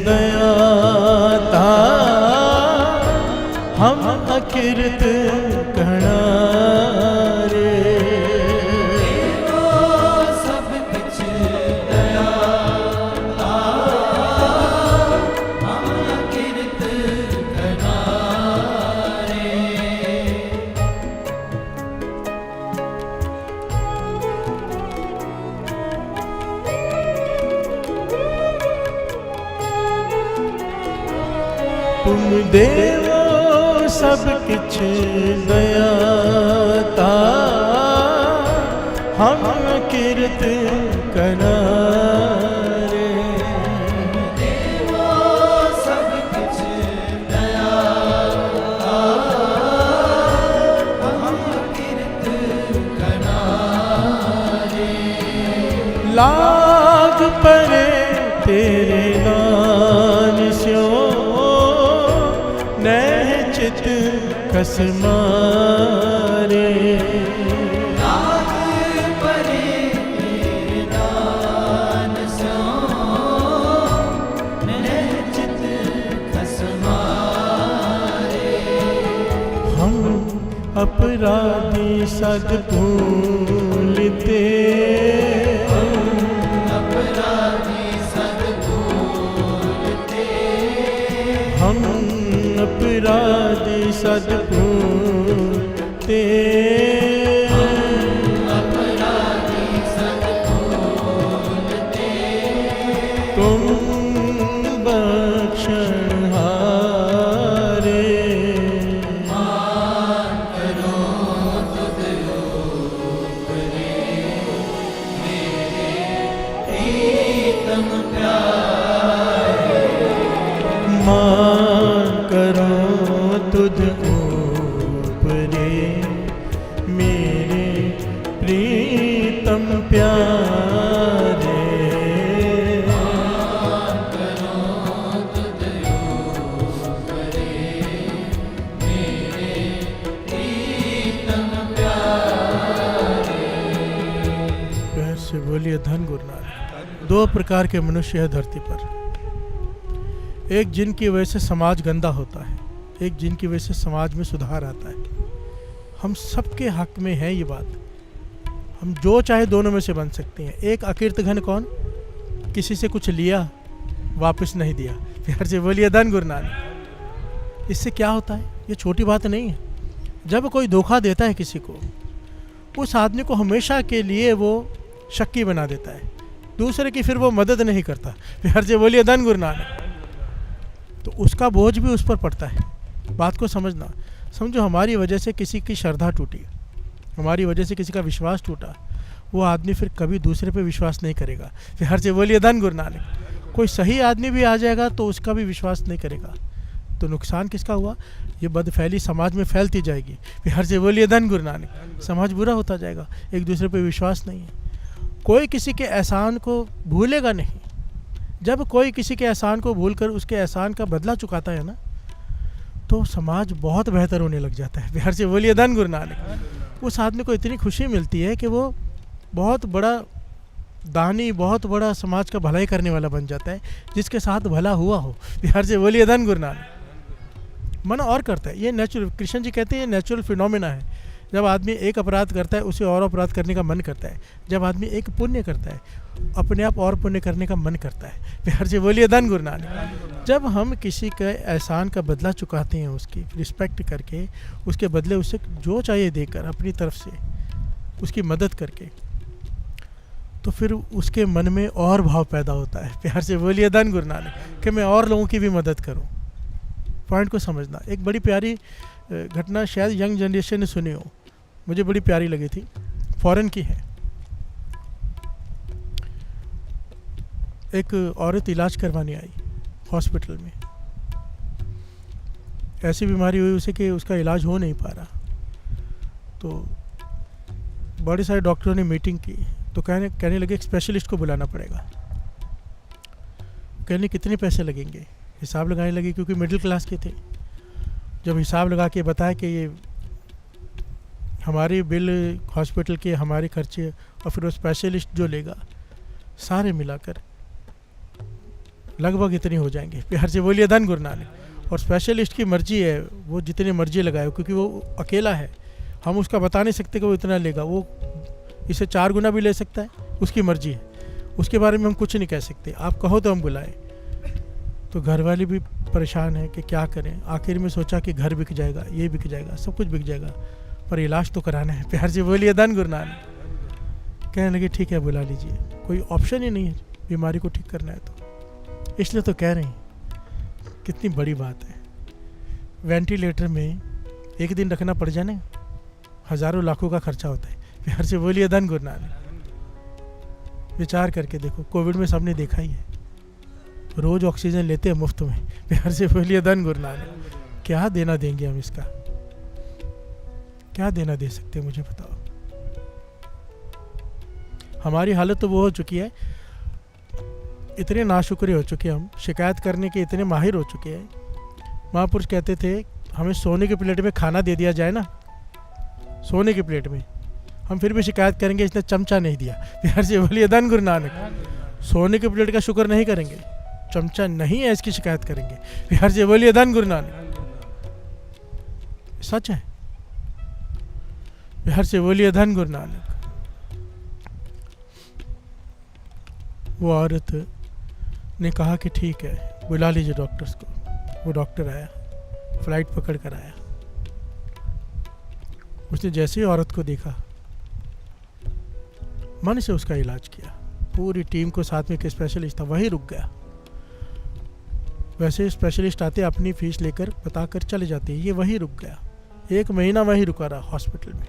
दयाता, हम अकिरत कणा रे। सब किछ दयाता, हम अकिरत कनारे। तुम देवो सब किछ दयाता, हम किरत कना रे। देवो सब किछ दयाता, हम किरत कनारे। लाग परे तेरे नाम स्यो, नह चित कस मारे। लाग परे तेरे दान स्यो, नह चित कस मारे। हम अपराधी सद भूलते, अपराधी सद भूलते। हम अपराधी सद भूलते। अपराधी सद भूलते। तुम बख्शनहारे। मान करो तुद ऊपरे, मेरे प्रीतम प्यारे। मान करो तुझ ऊपरे, मेरे प्रीतम प्यारे। मान करो तुद ऊपरे, मेरे प्रीतम प्यारे। प्यार से बोलिए धन गुरु नानक। दो प्रकार के मनुष्य है धरती पर। एक जिनकी वजह से समाज गंदा होता है, एक जिनकी वजह से समाज में सुधार आता है। हम सबके हक में है ये बात। हम जो चाहे दोनों में से बन सकते हैं। एक अकीर्त घन कौन? किसी से कुछ लिया वापस नहीं दिया। प्यार से बोलिए धन गुरु नानक। इससे क्या होता है? ये छोटी बात नहीं है। जब कोई धोखा देता है किसी को, उस आदमी को हमेशा के लिए वो शक्की बना देता है, दूसरे की फिर वो मदद नहीं करता। प्यार से बोलिए धन गुरु नानक। तो उसका बोझ भी उस पर पड़ता है। बात को समझना। समझो हमारी वजह से किसी की श्रद्धा टूटी, हमारी वजह से किसी का विश्वास टूटा, वो आदमी फिर कभी दूसरे पे विश्वास नहीं करेगा। प्यार से बोलिए धन गुरु नानक। कोई सही आदमी भी आ जाएगा तो उसका भी विश्वास नहीं करेगा। तो नुकसान किसका हुआ? ये बदफैली समाज में फैलती जाएगी। प्यार से बोलिए धन गुरु नानक। समाज बुरा होता जाएगा, एक दूसरे पे विश्वास नहीं है। कोई किसी के एहसान को भूलेगा नहीं। जब कोई किसी के एहसान को भूलकर उसके एहसान का बदला चुकाता है ना, तो समाज बहुत बेहतर होने लग जाता है। प्यार से बोलिए धन गुरु नानक। उस आदमी को इतनी खुशी मिलती है कि वो बहुत बड़ा दानी, बहुत बड़ा समाज का भलाई करने वाला बन जाता है, जिसके साथ भला हुआ हो। प्यार से बोलिए धन गुरु नानक। मन और करता है। ये नेचुरल, कृष्ण जी कहते हैं ये नेचुरल फिनोमेना है। जब आदमी एक अपराध करता है, उसे और अपराध करने का मन करता है। जब आदमी एक पुण्य करता है, अपने आप और पुण्य करने का मन करता है। प्यार से बोलिए धन गुरु नानक। जब हम किसी के एहसान का बदला चुकाते हैं, उसकी रिस्पेक्ट करके, उसके बदले उसे जो चाहिए देकर, अपनी तरफ से उसकी मदद करके, तो फिर उसके मन में और भाव पैदा होता है। प्यार से बोलिए धन गुरु नानक कि मैं और लोगों की भी मदद करूं। पॉइंट को समझना। एक बड़ी प्यारी घटना शायद यंग जनरेशन ने सुनी हो, मुझे बड़ी प्यारी लगी थी। फॉरेन की है। एक औरत इलाज करवाने आई हॉस्पिटल में। ऐसी बीमारी हुई उसे कि उसका इलाज हो नहीं पा रहा। तो बड़े सारे डॉक्टरों ने मीटिंग की, तो कहने लगे एक स्पेशलिस्ट को बुलाना पड़ेगा। कहने कितने पैसे लगेंगे, हिसाब लगाने लगे क्योंकि मिडिल क्लास के थे। जब हिसाब लगा के बताया कि ये हमारे बिल हॉस्पिटल के, हमारे खर्चे और फिर वो स्पेशलिस्ट जो लेगा, सारे मिलाकर लगभग इतने हो जाएंगे। प्यार से बोलिए धन गुरु नानक। और स्पेशलिस्ट की मर्जी है, वो जितने मर्जी लगाए, क्योंकि वो अकेला है, हम उसका बता नहीं सकते कि वो इतना लेगा। वो इसे 4 गुना भी ले सकता है, उसकी मर्जी है, उसके बारे में हम कुछ नहीं कह सकते। आप कहो तो हम बुलाएं। तो घर वाले भी परेशान हैं कि क्या करें। आखिर में सोचा कि घर बिक जाएगा, ये बिक जाएगा, सब कुछ बिक जाएगा, पर इलाज तो कराना है। प्यार से बोलिए धन गुरु नानक। कहने लगे ठीक है बुला लीजिए, कोई ऑप्शन ही नहीं है बीमारी को ठीक करना है तो, इसलिए तो कह रहे हैं। कितनी बड़ी बात है। वेंटिलेटर में एक दिन रखना पड़ जाए ना, हज़ारों लाखों का खर्चा होता है। प्यार से बोलिए धन गुरु नानक। विचार करके देखो, कोविड में सबने देखा ही है, रोज ऑक्सीजन लेते हैं मुफ्त में। प्यार से बोलिए धन गुरु नानक। क्या देना देंगे हम इसका, क्या देना दे सकते हैं, मुझे बताओ। हमारी हालत तो वो हो चुकी है, इतने नाशुक्रे हो चुके हैं, हम शिकायत करने के इतने माहिर हो चुके हैं। महापुरुष कहते थे हमें सोने की प्लेट में खाना दे दिया जाए ना, सोने की प्लेट में, हम फिर भी शिकायत करेंगे इसने चमचा नहीं दिया। प्यार से बोलिए धन गुरु नानक। सोने की प्लेट का शुक्र नहीं करेंगे, चमचा नहीं है इसकी शिकायत करेंगे। प्यार से बोलिए धन गुरु नानक। सच है। प्यार से बोलिए धन गुरु नानक। वो औरत ने कहा कि ठीक है बुला लीजिए डॉक्टर्स को। वो डॉक्टर आया, फ्लाइट पकड़ कर आया। उसने जैसे ही औरत को देखा, मन से उसका इलाज किया। पूरी टीम को साथ में एक स्पेशलिस्ट था, वही रुक गया। वैसे स्पेशलिस्ट आते अपनी फीस लेकर बताकर चले जाते, ये वही रुक गया। 1 महीना वही रुका रहा हॉस्पिटल में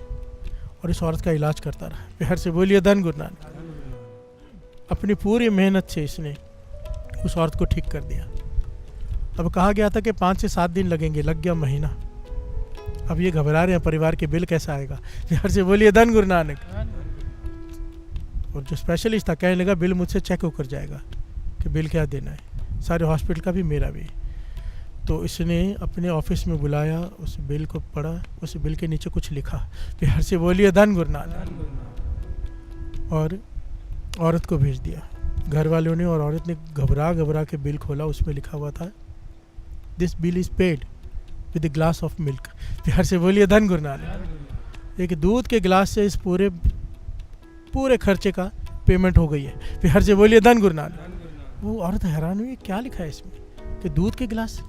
और इस औरत का इलाज करता रहा। प्यार से बोलिए धन गुरु नानक। अपनी पूरी मेहनत से इसने उस औरत को ठीक कर दिया। अब कहा गया था कि 5 से 7 दिन लगेंगे, लग गया महीना। अब ये घबरा रहे हैं परिवार के बिल कैसा आएगा। प्यार से बोलिए धन गुरु नानक। और जो स्पेशलिस्ट था कहने लगा बिल मुझसे चेक होकर जाएगा कि बिल क्या देना है, सारे हॉस्पिटल का भी मेरा भी। तो इसने अपने ऑफिस में बुलाया, उस बिल को पढ़ा, उस बिल के नीचे कुछ लिखा। प्यार से बोलिए धन गुरु नानक। और औरत को भेज दिया घर वालों ने, और औरत ने घबरा के बिल खोला। उसमें लिखा हुआ था this bill is paid with the glass of milk. प्यार से बोलिए धन गुरु नानक। एक दूध के गिलास से इस पूरे खर्चे का पेमेंट हो गई है। प्यार से बोलिए धन गुरु नानक। वो औरत हैरान हुई, क्या लिखा है इसमें कि दूध के गिलास।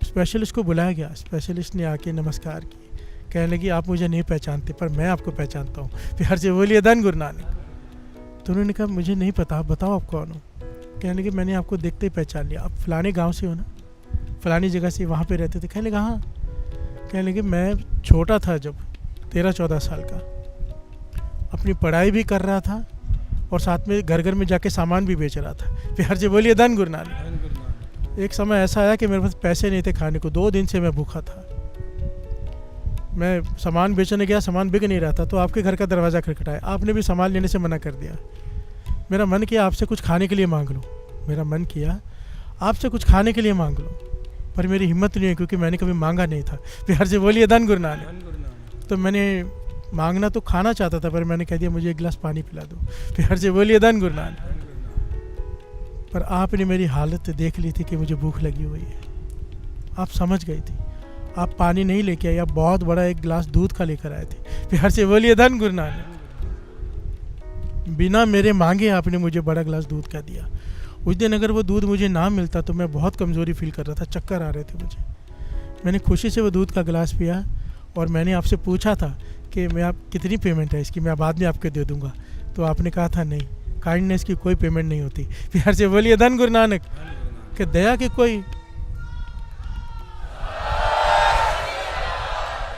स्पेशलिस्ट को बुलाया गया, स्पेशलिस्ट ने आके नमस्कार की, कहने लगी आप मुझे नहीं पहचानते पर मैं आपको पहचानता हूँ। प्यार से बोलिए धन गुरु नानक। तो उन्होंने कहा मुझे नहीं पता, बताओ आप कौन हो। कहने लगे मैंने आपको देखते ही पहचान लिया, आप फलाने गांव से हो ना, फलानी जगह से वहाँ पे रहते थे। कहने लगा हाँ। कहने लगे मैं छोटा था जब, 13-14 साल का, अपनी पढ़ाई भी कर रहा था और साथ में घर में जाके सामान भी बेच रहा था। प्यार से बोलिए धन गुरु नानक। एक समय ऐसा आया कि मेरे पास पैसे नहीं थे खाने को, 2 दिन से मैं भूखा था। मैं सामान बेचने गया, सामान बिक नहीं रहा था, तो आपके घर का दरवाज़ा खटखटाया, आपने भी सामान लेने से मना कर दिया। मेरा मन किया आपसे कुछ खाने के लिए मांग लो, मेरा मन किया आपसे कुछ खाने के लिए मांग लो, पर मेरी हिम्मत नहीं है क्योंकि मैंने कभी मांगा नहीं था। प्यार से बोलिए धन गुरु नानक। तो मैंने मांगना तो खाना चाहता था, पर मैंने कह दिया मुझे 1 गिलास पानी पिला दो। प्यार से बोलिए धन गुरु नानक। पर आपने मेरी हालत देख ली थी कि मुझे भूख लगी हुई है, आप समझ गई थी। आप पानी नहीं लेके आए, आप बहुत बड़ा 1 गिलास दूध का लेकर आए थे। प्यार से बोलिए धन गुरु नानक। बिना मेरे मांगे आपने मुझे बड़ा गिलास दूध का दिया। उस दिन अगर वो दूध मुझे ना मिलता तो मैं बहुत कमज़ोरी फील कर रहा था, चक्कर आ रहे थे मुझे। मैंने खुशी से वो दूध का गिलास पिया और मैंने आपसे पूछा था कि मैं आप कितनी पेमेंट है इसकी, मैं बाद में आपको दे दूंगा। तो आपने कहा था नहीं, काइंडनेस की कोई पेमेंट नहीं होती। प्यार से बोलिए धन गुरु नानक। कि दया की कोई,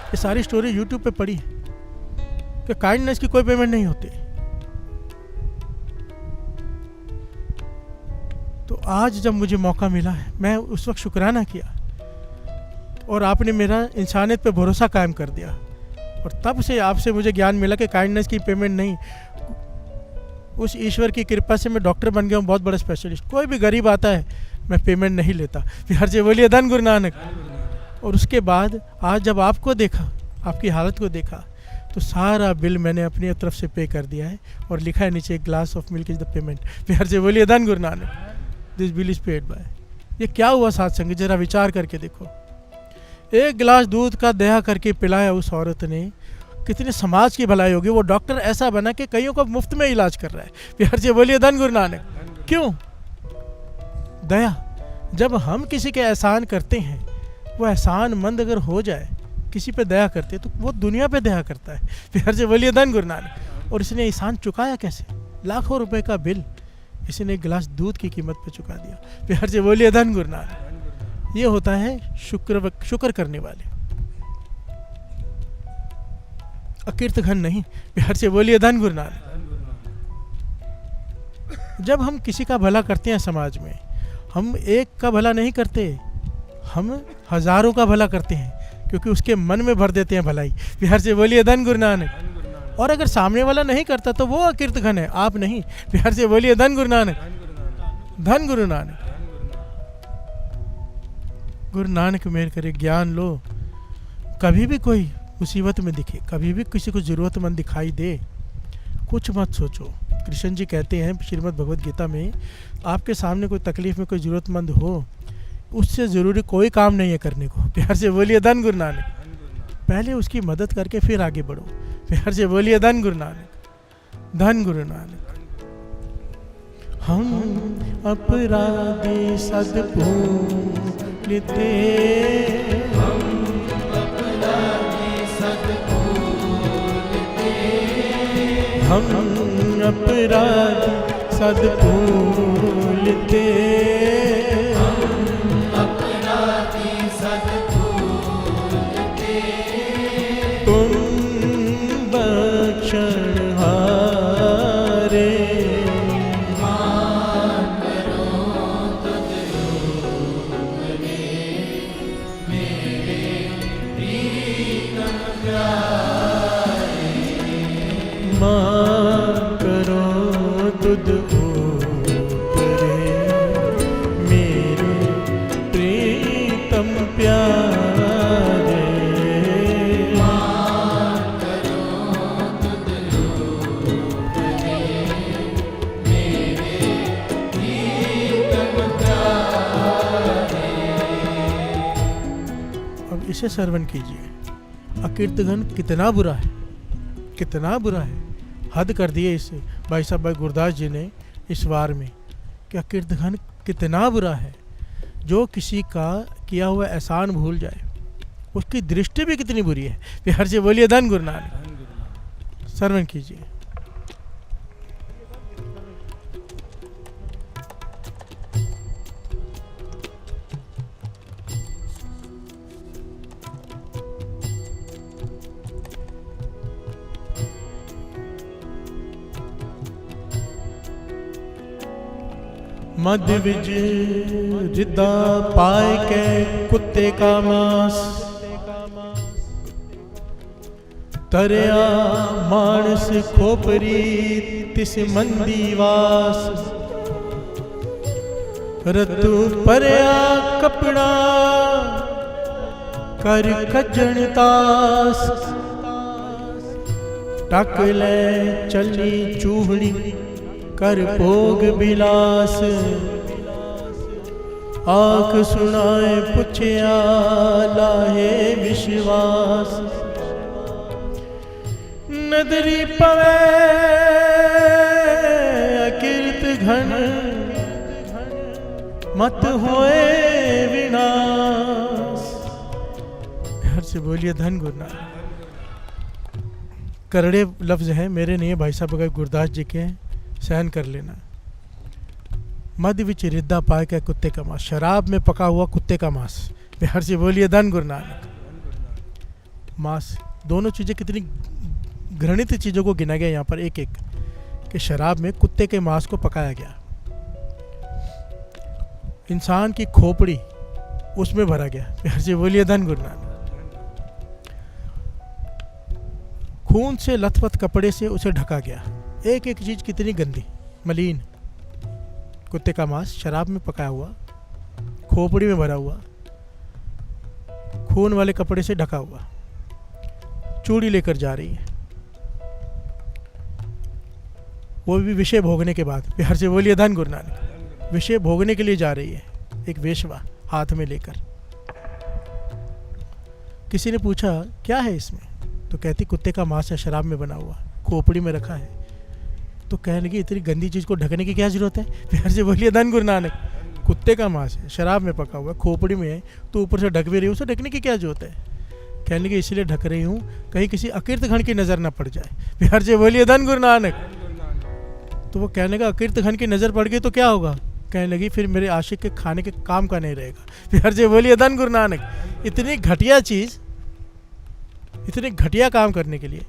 ये सारी स्टोरी यूट्यूब पे पड़ी है कि काइंडनेस की कोई पेमेंट नहीं होती। तो आज जब मुझे मौका मिला है, मैं उस वक्त शुक्राना किया और आपने मेरा इंसानियत पे भरोसा कायम कर दिया। और तब से आपसे मुझे ज्ञान मिला कि काइंडनेस की पेमेंट नहीं, उस ईश्वर की कृपा से मैं डॉक्टर बन गया हूँ, बहुत बड़ा स्पेशलिस्ट। कोई भी गरीब आता है मैं पेमेंट नहीं लेता। बिहार से बोलिए धन गुरु नानक। और उसके बाद आज जब आपको देखा, आपकी हालत को देखा, तो सारा बिल मैंने अपनी तरफ से पे कर दिया है और लिखा है नीचे glass of milk is the payment. Bihar से बोलिए धन Guru Nanak. This bill is paid by. ये क्या हुआ साथ संग, जरा विचार करके देखो। एक गिलास दूध का दया करके पिलाया उस औरत ने, कितने समाज की भलाई होगी। वो डॉक्टर ऐसा बना कि कईयों को मुफ्त में इलाज कर रहा है। बिहार से बोलिए धन गुरु नानक। क्यों? दया। जब हम किसी के एहसान करते हैं, वो एहसान मंद अगर हो जाए, किसी पे दया करते तो वो दुनिया पे दया करता है। बिहार से बोलिए धन गुरु नानक। और इसने एहसान चुकाया कैसे? लाखों रुपए का बिल इसने एक गिलास दूध की कीमत पे चुका दिया। बिहार से बोलिए धन गुरु नानक। ये होता है शुक्र करने वाले, अकीर्त घन नहीं। बिहार से बोलिए धन गुरु नानक। जब हम किसी का भला करते हैं समाज में, हम एक का भला नहीं करते, हम हजारों का भला करते हैं, क्योंकि उसके मन में भर देते हैं भलाई। बिहार से बोलिए धन गुरु नानक। और अगर सामने वाला नहीं करता तो वो अकीर्त घन है, आप नहीं। बिहार से बोलिए धन गुरु नानक। धन गुरु नानक। गुरु नानक मेहर करे, ज्ञान लो। कभी भी कोई मुसीबत में दिखे, कभी भी किसी को जरूरतमंद दिखाई दे, कुछ मत सोचो। कृष्ण जी कहते हैं श्रीमद् भगवद गीता में, आपके सामने कोई तकलीफ में कोई ज़रूरतमंद हो, उससे ज़रूरी कोई काम नहीं है करने को। प्यार से बोलिए धन गुरु नानक। पहले उसकी मदद करके फिर आगे बढ़ो। प्यार से बोलिए धन गुरु नानक। धन गुरु नानक। हम अपराधी सद्भूलिते, हम अपराधी सद्भूलिते, तुम बख्शनहारे, मान करो तुद ऊपरे, मेरे प्रीतम प्यारे। मान करो तुद ऊपरे, मेरे प्रीतम प्यारे। अब इसे श्रवण कीजिए। अकीर्तघन कितना बुरा है, कितना बुरा है। हद कर दिए इस भाई साहब भाई गुरदास जी ने इस वार में कि अकीर्तघन कितना बुरा है। जो किसी का किया हुआ एहसान भूल जाए, उसकी दृष्टि भी कितनी बुरी है। बिहार से बोलिए धन गुरु नानक। श्रवण कीजिए। मध्य विज रिदा पाए के कुत्ते का मांस, तरया मानस खोपरी तिस मंदीवास, रतु परया कपड़ा कर खजणतास, टाकले चली चूहड़ी कर भोग बिलास, आँख सुनाए पुछया लाहे विश्वास, नदरी पवे अकीर्त घन, मत होए विनाश। हर से बोलिए धन गुरु नानक। करड़े लफ्ज हैं, मेरे नहीं है, भाई साहब अगर गुरदास जी के हैं, सहन कर लेना। मध्य विच रिद्दा पाए का कुत्ते का मांस, शराब में पका हुआ कुत्ते का मांस। बिहार से बोलिए धन गुरु नानक। मांस, दोनों चीज़ें कितनी घृणित चीज़ों को गिना गया यहाँ पर एक एक, कि शराब में कुत्ते के मांस को पकाया गया, इंसान की खोपड़ी उसमें भरा गया। बिहार से बोलिए धन गुरु नानक। खून से लथपथ कपड़े से उसे ढका गया। एक एक चीज कितनी गंदी, मलिन। कुत्ते का मांस शराब में पकाया हुआ, खोपड़ी में भरा हुआ, खून वाले कपड़े से ढका हुआ। चूड़ी लेकर जा रही है, वो भी विषय भोगने के बाद। प्यार से बोलिए धन गुरु नानक। विषय भोगने के लिए जा रही है, एक वेश्वा हाथ में लेकर। किसी ने पूछा क्या है इसमें, तो कहती कुत्ते का मांस है, शराब में बना हुआ, खोपड़ी में रखा है। तो कहने लगी इतनी गंदी चीज को ढकने की क्या जरूरत है। प्यार से बोलिए धन गुरु नानक। कुत्ते का मांस है, शराब में पका हुआ, खोपड़ी में है, तो ऊपर से ढक भी रही है, उसे ढकने की क्या जरूरत है। कहने लगी इसलिए ढक रही हूँ कहीं किसी अकीर्त घन की नजर ना पड़ जाए। प्यार से बोलिए धन गुरु नानक। तो वो कहने लगा अकीर्त घन की नजर पड़ गई तो क्या होगा। कहने लगी फिर मेरे आशिक के खाने के काम का नहीं रहेगा। प्यार से बोलिए धन गुरु नानक। इतनी घटिया चीज, इतने घटिया काम करने के लिए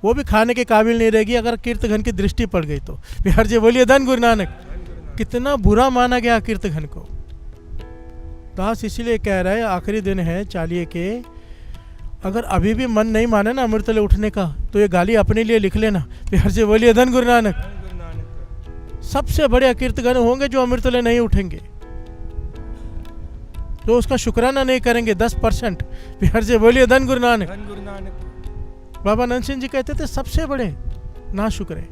वो भी खाने के काबिल नहीं रहेगी अगर कीर्तघन की दृष्टि पड़ गई तो। बिहार जी बोलिए धन गुरु नानक। कितना बुरा माना गया कीर्तघन को। दास इसीलिए कह रहा है आखिरी दिन है चालिये के, अगर अभी भी मन नहीं माने ना अमृतले उठने का तो ये गाली अपने लिए लिख लेना। बिहार जी बोलिए धन गुरु नानक। सबसे बड़े कीर्तघन होंगे जो अमृतले नहीं उठेंगे, तो उसका शुक्राना नहीं करेंगे 10%। बिहार जी बोलिए धन गुरु नानक। बाबा नंद सिंह जी कहते थे सबसे बड़े ना शुक्र है।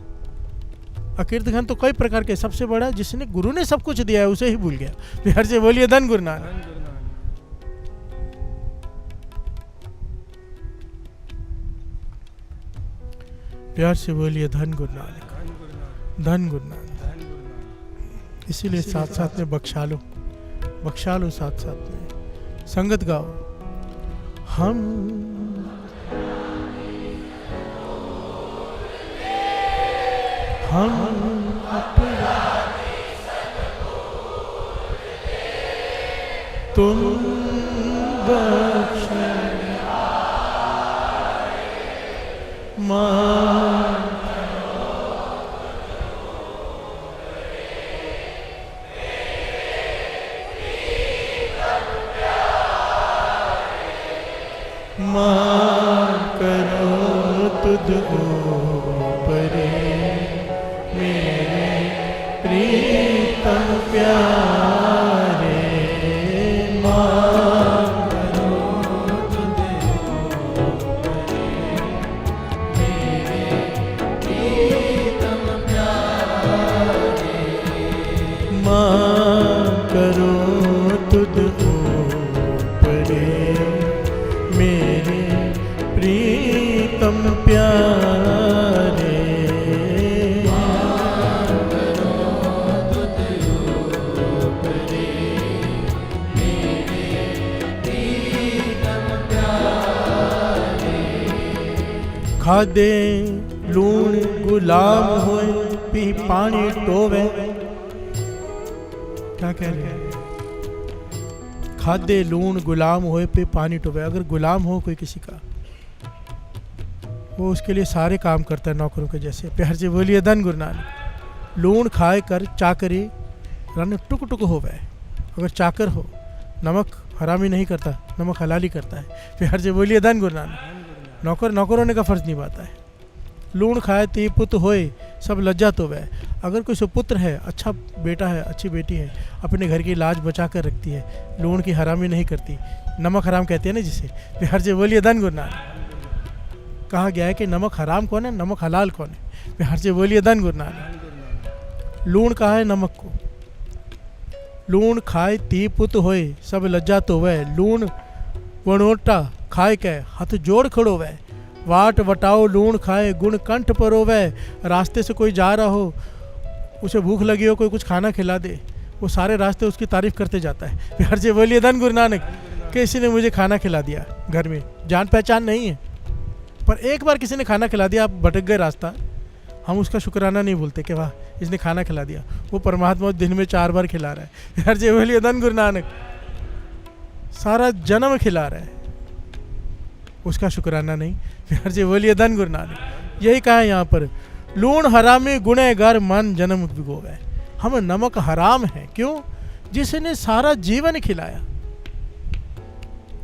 अकीर्तघन तो कई प्रकार के, सबसे बड़ा जिसने गुरु ने सब कुछ दिया है उसे ही भूल गया। बिहार जी बोलिए धन गुरु नानक। प्यार से बोलिए धन गुरु नानक, धन गुरु नानक। इसीलिए साथ साथ में बख्शा लो साथ साथ में संगत गाओ। हम तुम बख्श मां करो तुझ ऊपरे मेरे प्रीतम प्यारे। मां करो तुझ ऊपरे मेरे प्रीतम प्यारे। मां करो तुझ ऊपरे मेरे प्रीतम प्यारे। खादे लूण गुलाम होए पी पानी टोवे। क्या कह रहे हैं? खादे लूण गुलाम होए पे पानी टोवे। अगर गुलाम हो कोई किसी का, वो उसके लिए सारे काम करता है नौकरों के जैसे। प्यार से बोलिए धन गुरु नानक। लूण खाए कर चाकरी रन टुक टुक होवे। अगर चाकर हो, नमक हरामी नहीं करता, नमक हलाली करता है। प्यार से बोलिए धन गुरु नानक। नौकर नौकरों का फर्ज निभाता है। लूण खाए ती पुत होए सब लज्जा तो वह। अगर कोई सुपुत्र है, अच्छा बेटा है, अच्छी बेटी है, अपने घर की लाज बचा कर रखती है, लूण की हरामी नहीं करती, नमक हराम कहते हैं ना जिसे। बिहार से बोलिए धन गुरु नानक। कहा गया है कि नमक हराम कौन है, नमक हलाल कौन है। बिहार से बोलिए धन गुरु नानक। लूण कहा है नमक को। लूण खाए ती पुत होए सब लज्जा तो वह। लूण वणोटा खाए कै हाथ जोड़ खड़ो वह। वाट वटाओ लूण खाए गुण कंठ परो वह। रास्ते से कोई जा रहा हो, उसे भूख लगी हो, कोई कुछ खाना खिला दे, वो सारे रास्ते उसकी तारीफ करते जाता है। बिहार से बोलिए धन गुरु नानक। किसी ने मुझे खाना खिला दिया, घर में जान पहचान नहीं है, पर एक बार किसी ने खाना खिला दिया, आप भटक गए रास्ता, हम उसका शुक्राना नहीं भूलते कि वाह इसने खाना खिला दिया। वो परमात्मा दिन में 4 बार खिला रहा है। बिहार से बोलिए धन गुरु नानक। सारा जन्म खिला रहा है, उसका शुक्राना नहीं। फिर से बोलिए धन गुरु नानक। यही कहा है यहाँ पर, लूण हरामी गुनहगार मन जन्म भिगोवे। हम नमक हराम है, क्यों? जिसने सारा जीवन खिलाया,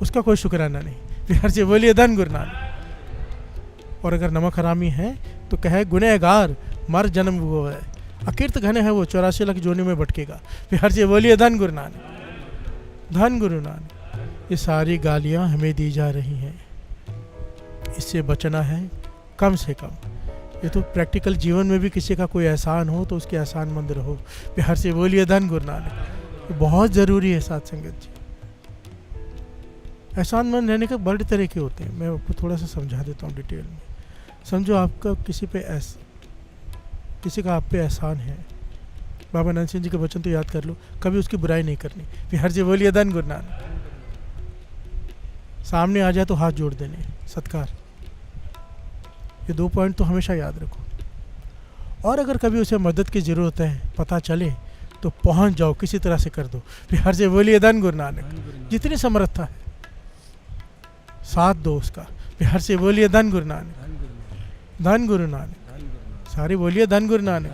उसका कोई शुक्राना नहीं। फिर से बोलिए धन गुरु नानक। और अगर नमक हरामी है तो कहे गुनहगार मर जन्म वो है, अकीर्त घन है वो 84 लाख जोनी में भटकेगा। फिर हर चीज बोलिए धन गुरु नानक, धन गुरु नानक। ये सारी गालियाँ हमें दी जा रही हैं, इससे बचना है कम से कम। ये तो प्रैक्टिकल जीवन में भी किसी का कोई एहसान हो तो उसके एहसान मंद रहो। प्यार से बोलिए धन गुरु नानक। बहुत ज़रूरी है साथ संगत जी। एहसान मंद रहने के बड़े तरह के होते हैं, मैं आपको थोड़ा सा समझा देता हूँ डिटेल में। समझो आपका किसी का आप पे एहसान है, बाबा नानक सिंह जी के वचन तो याद कर लो, कभी उसकी बुराई नहीं करनी। फिर हर जी बोलिए धन गुरु नानक। सामने आ जाए तो हाथ जोड़ देने, सत्कार। ये 2 पॉइंट तो हमेशा याद रखो। और अगर कभी उसे मदद की ज़रूरत है, पता चले तो पहुंच जाओ, किसी तरह से कर दो। फिर हर जगह बोलिए धन गुरु नानक। जितनी समर्थता है साथ दो उसका। फिर हर से बोलिए धन गुरु नानक, धन गुरु नानक। सारे बोलिए धन गुरु नानक,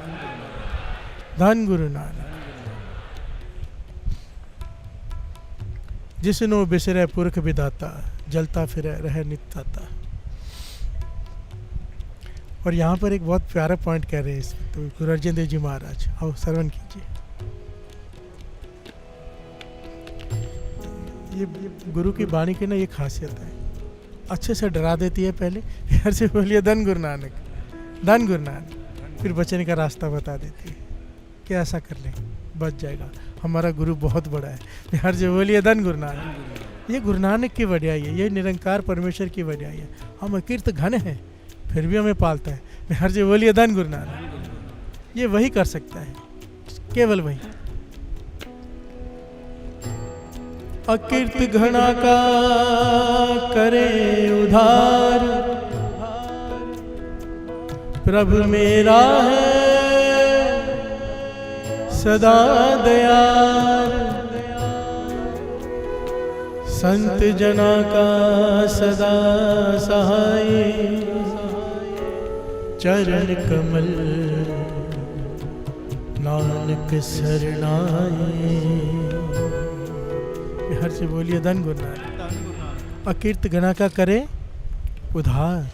धन गुरु नानक। जिसनो बिसरे पुरख विधाता, जलता फिर रहे नित्याता। और यहाँ पर एक बहुत प्यारा पॉइंट कह रहे हैं इसमें, तो गुरु अर्जन देव जी महाराज, आओ श्रवण कीजिए। ये गुरु की वाणी की ना ये खासियत है, अच्छे से डरा देती है पहले, फिर से बोलिए धन गुरु नानक, धन गुरु नानक। फिर बचने का रास्ता बता देती है कि ऐसा कर ले बच जाएगा, हमारा गुरु बहुत बड़ा है। फिर हर जगह बोलिए धन गुरु नानक। ये गुरु नानक की वड्याई है, ये निरंकार परमेश्वर की वड्याई है। हम अकीर्त घन हैं फिर भी हमें पालता है। फिर हर जगह बोलिए धन गुरु नानक। ये वही कर सकता है, केवल वही। अकीर्त घना का करे उधार, प्रभु मेरा है सदा दयाल। संत जना का सदा सहाय, चरण कमल नानक शरणाए। हर से बोलिए धन गुरु नानक। अकीर्त घना का करे उधार,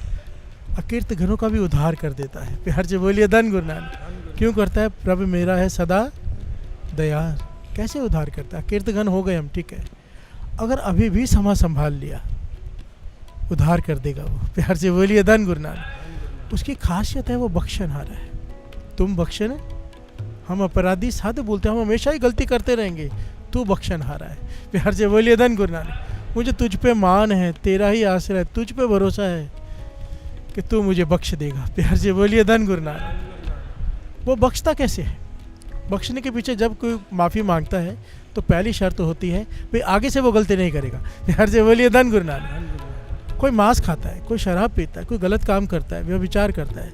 अकीर्त घनों का भी उधार कर देता है। फिर हर से बोलिए धन गुरु नानक। क्यों करता है? प्रभु मेरा है सदा दयाल। कैसे उधार करता है? अकीर्त घन हो गए हम, ठीक है, अगर अभी भी समा संभाल लिया उधार कर देगा वो। फिर हर से बोलिए धन गुरु नानक। उसकी खासियत है वो बख्शनहारा है। तुम बख्शन, हम अपराधी साधु बोलते हैं, हम हमेशा ही गलती करते रहेंगे, तू बख्शनहारा है। फिर हर जगह बोलिए धन गुरु नानक। मुझे तुझ पे मान है, तेरा ही आश्रय, तुझ पे भरोसा है कि तू मुझे बख्श देगा। फिर हर जगह बोलिए धन गुरु नानक। वो बख्शता कैसे है? बख्शने के पीछे जब कोई माफ़ी मांगता है तो पहली शर्त होती है भाई आगे से वो गलती नहीं करेगा। फिर हर जगह बोलिए धन गुरु नानक। कोई मांस खाता है, कोई शराब पीता है, कोई गलत काम करता है, व्यभिचार करता है,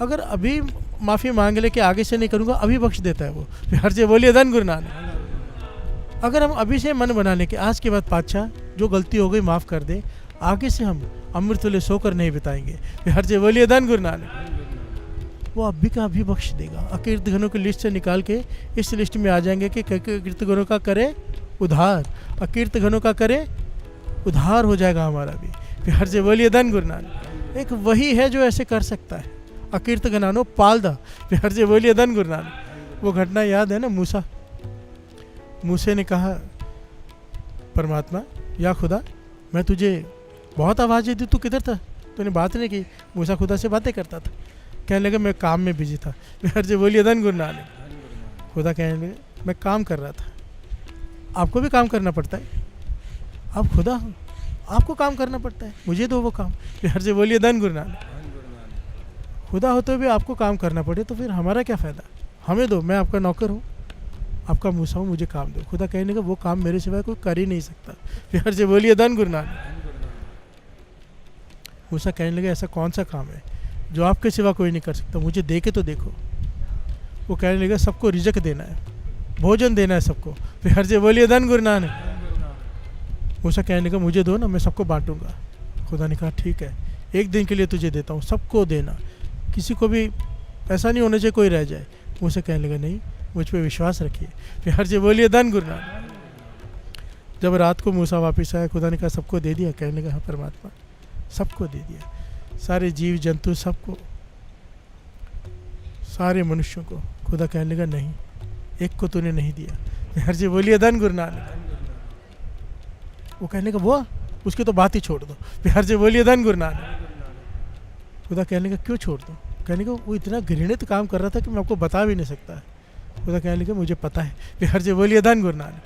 अगर अभी माफ़ी मांग ले कि आगे से नहीं करूँगा, अभी बख्श देता है वो। फिर हर जगह बोलिए धन गुरु नानक। अगर हम अभी से मन बना लें कि आज के बाद पातशाह जो गलती हो गई माफ़ कर दे, आगे से हम अमृत वाले सोकर नहीं बिताएंगे। फिर हर जगह बोलिए धन गुरु नानक। वो अभी का अभी बख्श देगा। अकीर्त घनों की लिस्ट से निकाल के इस लिस्ट में आ जाएंगे कि अकीर्त घनों का करे उधार, अकीर्त घनों का करे उधार हो जाएगा हमारा भी। फिर हर जगह बोलिए धन गुरु नानक। एक वही है जो ऐसे कर सकता है, अकीर्त घनानो पाल दा। फिर हर जगह बोलिए धन गुरु नानक। वो घटना याद है ना, मूसे ने कहा परमात्मा या खुदा, मैं तुझे बहुत आवाज़ें दी, तू किधर था, तूने बात नहीं की। मूसा खुदा से बातें करता था, कहने लगा मैं काम में बिजी था। हर जगह बोलिए धन गुरु नानक। खुदा कहने लगे मैं काम कर रहा था। आपको भी काम करना पड़ता है, आप खुदा हो, आपको काम करना पड़ता है, मुझे दो वो काम। हर जगह बोलिए धन गुरु नानक। खुदा होते हुए आपको काम करना पड़े तो फिर हमारा क्या फ़ायदा? हमें दो, मैं आपका नौकर हूँ, आपका मूसा हूँ, मुझे काम दो। खुदा कहने का वो काम मेरे सिवाय कोई कर ही नहीं सकता। फिर हर जगह बोलिए धन गुरु नानक। मूसा कहने लगे ऐसा कौन सा काम है जो आपके सिवा कोई नहीं कर सकता, मुझे दे के तो देखो। वो कहने लगे सबको रिजक देना है, भोजन देना है सबको। फिर हर जगह बोलिए धन गुरु नानक। मूसा कहने लगा मुझे दो ना, मैं सबको बांटूंगा। खुदा ने कहा ठीक है, एक दिन के लिए तुझे देता हूँ, सबको देना, किसी को भी ऐसा नहीं होना चाहिए कोई रह जाए। मूसा कहने लगा नहीं, मुझ पर विश्वास रखिए। फिर हर जगह बोलिए धन गुरु नानक। जब रात को मूसा वापस आया, खुदा ने कहा सबको दे दिया? कहने लगा हाँ परमात्मा, सबको दे दिया। सारे जीव जंतु सबको, सारे मनुष्यों को। खुदा कहने लगा नहीं, एक को तूने नहीं दिया। हर जी बोलिए धन गुरु नानक। वो कहने का वो उसकी तो बात ही छोड़ दो। हर जी बोलिए धन गुरु नानक। खुदा कहने का क्यों छोड़ दो? कहने का वो इतना घृणित काम कर रहा था कि मैं आपको बता भी नहीं सकता है। खुदा कहने लगा मुझे पता है। हर जी बोलिए धन गुरु नानक।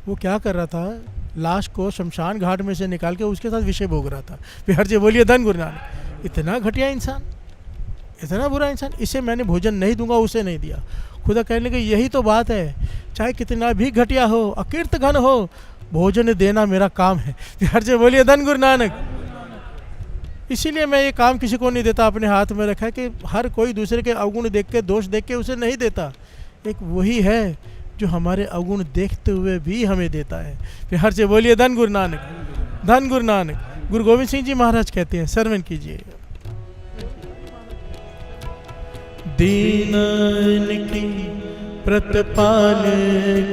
वो क्या कर रहा था? लाश को शमशान घाट में से निकाल के उसके साथ विषय भोग रहा था। हर जी बोलिए धन गुरु नानक। इतना घटिया इंसान, इतना बुरा इंसान, इसे मैंने भोजन नहीं दूंगा, उसे नहीं दिया। खुदा कहने लगे यही तो बात है, चाहे कितना भी घटिया हो, अकीर्त घन हो, भोजन देना मेरा काम है। हर जी बोलिए धन गुरु नानक। इसीलिए मैं ये काम किसी को नहीं देता, अपने हाथ में रखा है कि हर कोई दूसरे के अवगुण देख के, दोष देख के उसे नहीं देता। एक वही है जो हमारे अवगुण देखते हुए भी हमें देता है। फिर हर से बोलिए धन गुरु नानक, धन गुरु नानक। गुरु गोविंद सिंह जी महाराज कहते हैं, श्रवण कीजिए। दीनन की प्रतिपाल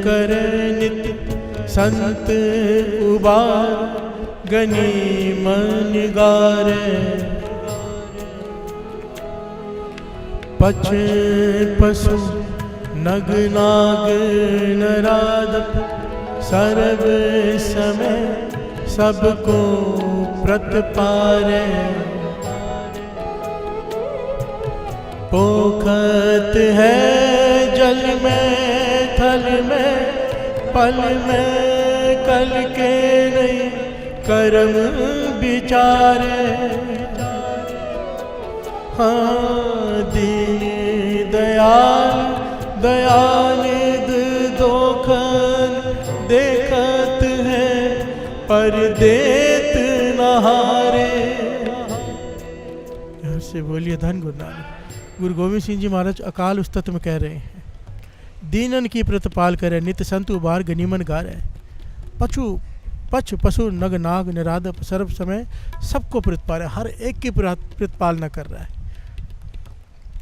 कर नित, संत उबार गनी मन गारे। पच पशु नग नाग नरादप, सर्व समय सबको प्रतिपारे। पोखत है जल में थल में, पल में कल के नहीं कर्म विचारे। हाँ दीन दयाल दयानिध दोखन, देखत है पर देत नहारे। यहाँ से बोलिए धन गुरु नानक। गुरु गोविंद सिंह जी महाराज अकाल उस्तत में कह रहे हैं, दीनन की प्रतिपाल करे, नित्य संत उबार गनीमन गारे। पशु नग नाग निराद सर्व समय सबको प्रतिपाल है, हर एक की प्रतिपालना कर रहा है।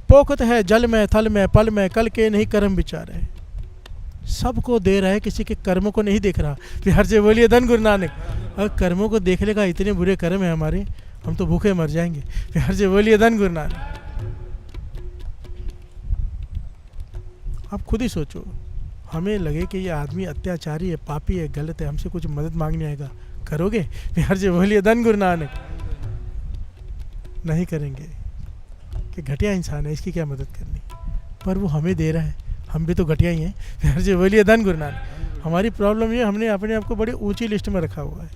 पोखत है जल में थल में, पल में कल के नहीं कर्म विचार है। सबको दे रहा है, किसी के कर्मों को नहीं देख रहा। फिर हर से बोलिए धन गुरु नानक। अगर कर्मों को देख लेगा, इतने बुरे कर्म है हमारे, हम तो भूखे मर जाएंगे। फिर हर से बोलिए धन गुरु नानक। आप खुद ही सोचो, हमें लगे कि ये आदमी अत्याचारी है, पापी है, गलत है, हमसे कुछ मदद मांगने आएगा, करोगे? हर से बोलिए धन गुरु नानक। नहीं करेंगे कि घटिया इंसान है, इसकी क्या मदद करनी। पर वो हमें दे रहा है, हम भी तो घटिया ही हैं। हर से बोलिए धन गुरु नानक। हमारी प्रॉब्लम ये, हमने अपने आप को बड़ी ऊंची लिस्ट में रखा हुआ है।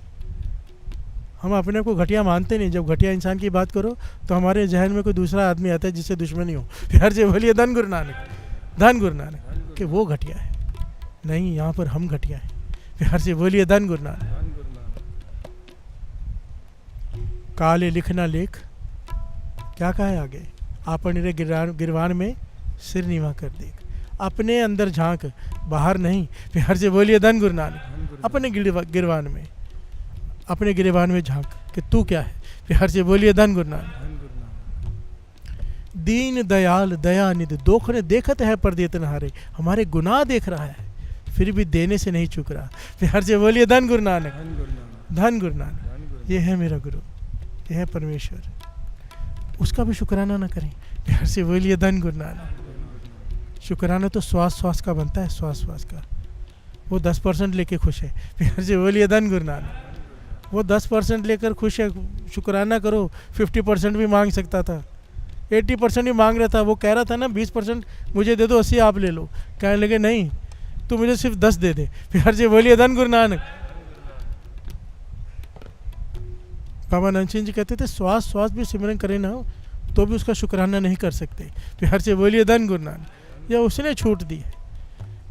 हम अपने आप को घटिया मानते नहीं। जब घटिया इंसान की बात करो तो हमारे जहन में कोई दूसरा आदमी आता है जिससे दुश्मनी हो। हर से बोलिए धन गुरु नानक, धन गुरु नानक। कि वो घटिया है, नहीं, यहाँ पर हम घटिया हैं। हर से बोलिए धन गुरु नानक। काले लिखना लेख, क्या कहा है आगे? आपन रे गिरवान में सिर नीवा कर देख। अपने अंदर झांक, बाहर नहीं। फिर हर से बोलिए धन गुरु नानक। अपने गिरवान में, अपने गिरवान में झांक कि तू क्या है। फिर हर से बोलिए धन गुरु नानक। दीन दयाल दयानिधि, दोखने देखत है पर देत नहारे। हमारे गुनाह देख रहा है, फिर भी देने से नहीं चूक रहा। फिर हर से बोलिए धन गुरु नानक, धन गुरु नानक। ये है मेरा गुरु, ये है परमेश्वर, उसका भी शुक्राना ना करें। हर से बोलिए धन गुरु नानक। शुक्राना तो श्वास का बनता है, श्वास का। वो 10% लेके खुश है। हर से बोलिए धन गुरु नानक। वो 10% लेकर खुश है, शुक्राना करो। 50% भी मांग सकता था, 80% भी मांग रहा था। वो कह रहा था ना 20% मुझे दे दो, 80 आप ले लो। कहने लगे नहीं, तू मुझे सिर्फ 10 दे दे। फिर हर से बोलिए धन गुरु नानक। बाबा नंद सिंह जी कहते थे श्वास भी सिमरन करे ना हो तो भी उसका शुक्राना नहीं कर सकते। फिर हर से बोलिए धन गुरु नानक। या उसने छूट दी है,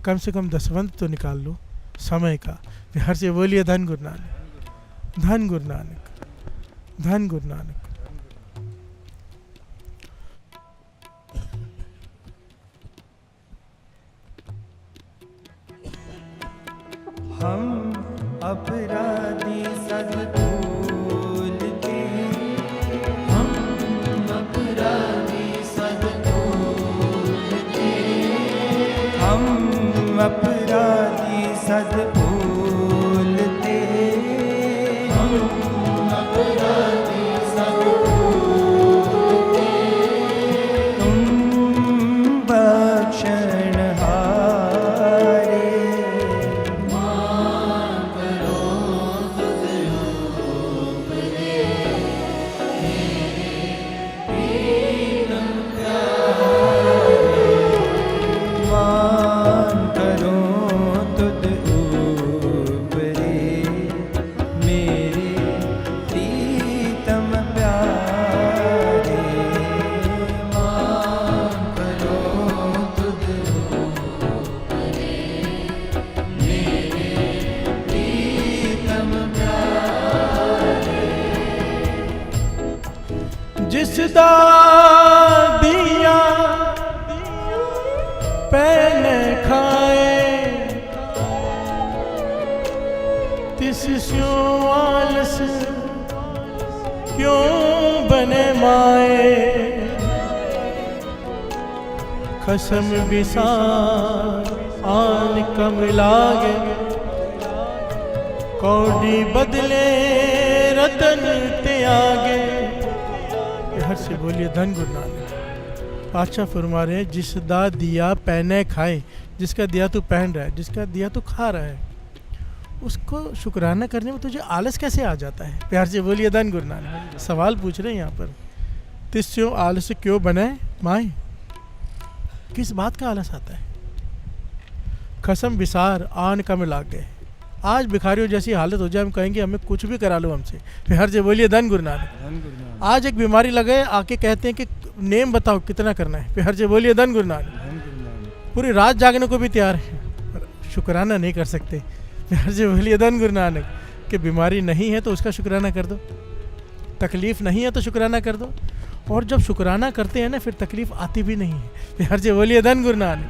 कम से कम दसवंत तो निकाल लो समय का। फिर हर से बोलिए धन गुरु नानक, धन गुरु नानक, धन गुरु नानक। हम अपराधी सद भूलते, हम अपराधी सद भूलते, हम अपराधी सद भूलते, हम अपराधी जिस दा दिया पैने खाए तिस स्यो आलस क्यों बने माए कसम विसार आन कम लागे कौड़ी बदले रतन त्यागे। हर से बोलिए धन गुरु नानक। पातशाह फरमा रहे हैं जिस दा दिया पहने खाए, जिसका दिया तू पहन रहा है, जिसका दिया तू खा रहा है, उसको शुक्राना करने में तुझे आलस कैसे आ जाता है? प्यार से बोलिए धन गुरु नानक। सवाल पूछ रहे हैं यहाँ पर, तिस्यो आलस क्यों बने माए, किस बात का आलस आता है? कसम विसार आन कम लाग गए। आज भिखारियों जैसी हालत हो जाए, हम कहेंगे हमें कुछ भी करा लो हमसे। प्यार से बोलिए धन गुरु नानक। आज एक बीमारी लगे, आके कहते हैं कि नेम बताओ कितना करना है। प्यार से बोलिए धन गुरु नानक। पूरी रात जागने को भी तैयार है, पर शुक्राना नहीं कर सकते। प्यार से बोलिए धन गुरु नानक। कि बीमारी नहीं है तो उसका शुक्राना कर दो, तकलीफ नहीं है तो शुक्राना कर दो, और जब शुक्राना करते हैं ना फिर तकलीफ आती भी नहीं है। प्यार से बोलिए धन गुरु नानक।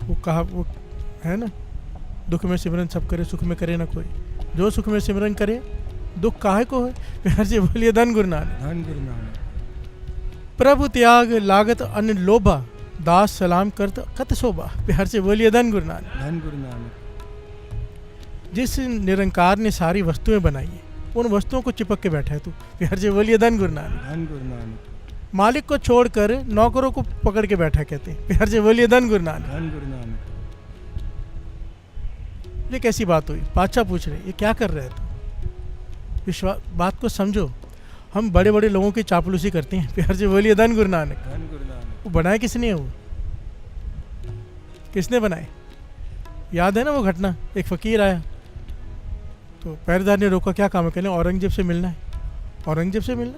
वो कहा, वो है ना, दुख में सिमरन सब करे सुख में करे ना कोई, जो सुख में सिमरन करे दुख काहे को है। प्यार से बोलिए धन गुरु नानक। प्रभु त्याग लागत अन्न लोभा दास सलाम करत कत शोभा। प्यार से बोलिए धन गुरु नानक। जिस निरंकार ने सारी वस्तुएं बनाई है, उन वस्तुओं को चिपक के बैठा है तू। प्यार से बोलिए धन गुरु नानक। मालिक को छोड़कर नौकरों को पकड़ के बैठा कहते हैं। प्यार से बोलिए धन गुरु नानक। ये कैसी बात हुई? पातशाह पूछ रहे ये क्या कर रहे हैं तू? विश्वास, बात को समझो। हम बड़े बड़े लोगों की चापलूसी करते हैं। प्यार से बोलिए धन गुरु नानक। वो बनाए किसने? वो किसने बनाए? याद है ना वो घटना, एक फकीर आया तो पहरेदार ने रोका, क्या काम है? कहने औरंगजेब से मिलना है। औरंगजेब से मिलना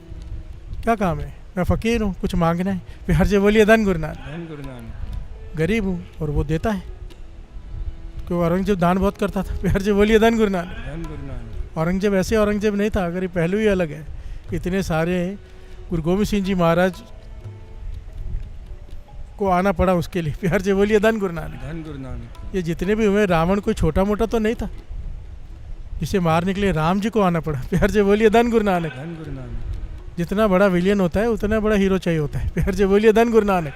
क्या काम है? मैं फ़कीर हूँ, कुछ मांगना है। प्यार से बोलिए धन गुरु नानक। गरीब हूँ और वो देता है, क्योंकि औरंगजेब दान बहुत करता था। प्यार से बोलिए धन गुरु नानक। औरंगजेब ऐसे औरंगजेब नहीं था, अगर ये पहलू ही अलग है। इतने सारे गुरु गोविंद सिंह जी महाराज को आना पड़ा उसके लिए। प्यार से बोलिए धन गुरु नानक। ये जितने भी हुए, रावण कोई छोटा मोटा तो नहीं था, जिसे मारने के लिए राम जी को आना पड़ा। प्यार से बोलिए धन गुरु नानक। जितना बड़ा विलियन होता है उतना बड़ा हीरो चाहिए होता है। प्यार से बोलिए धन गुरु नानक।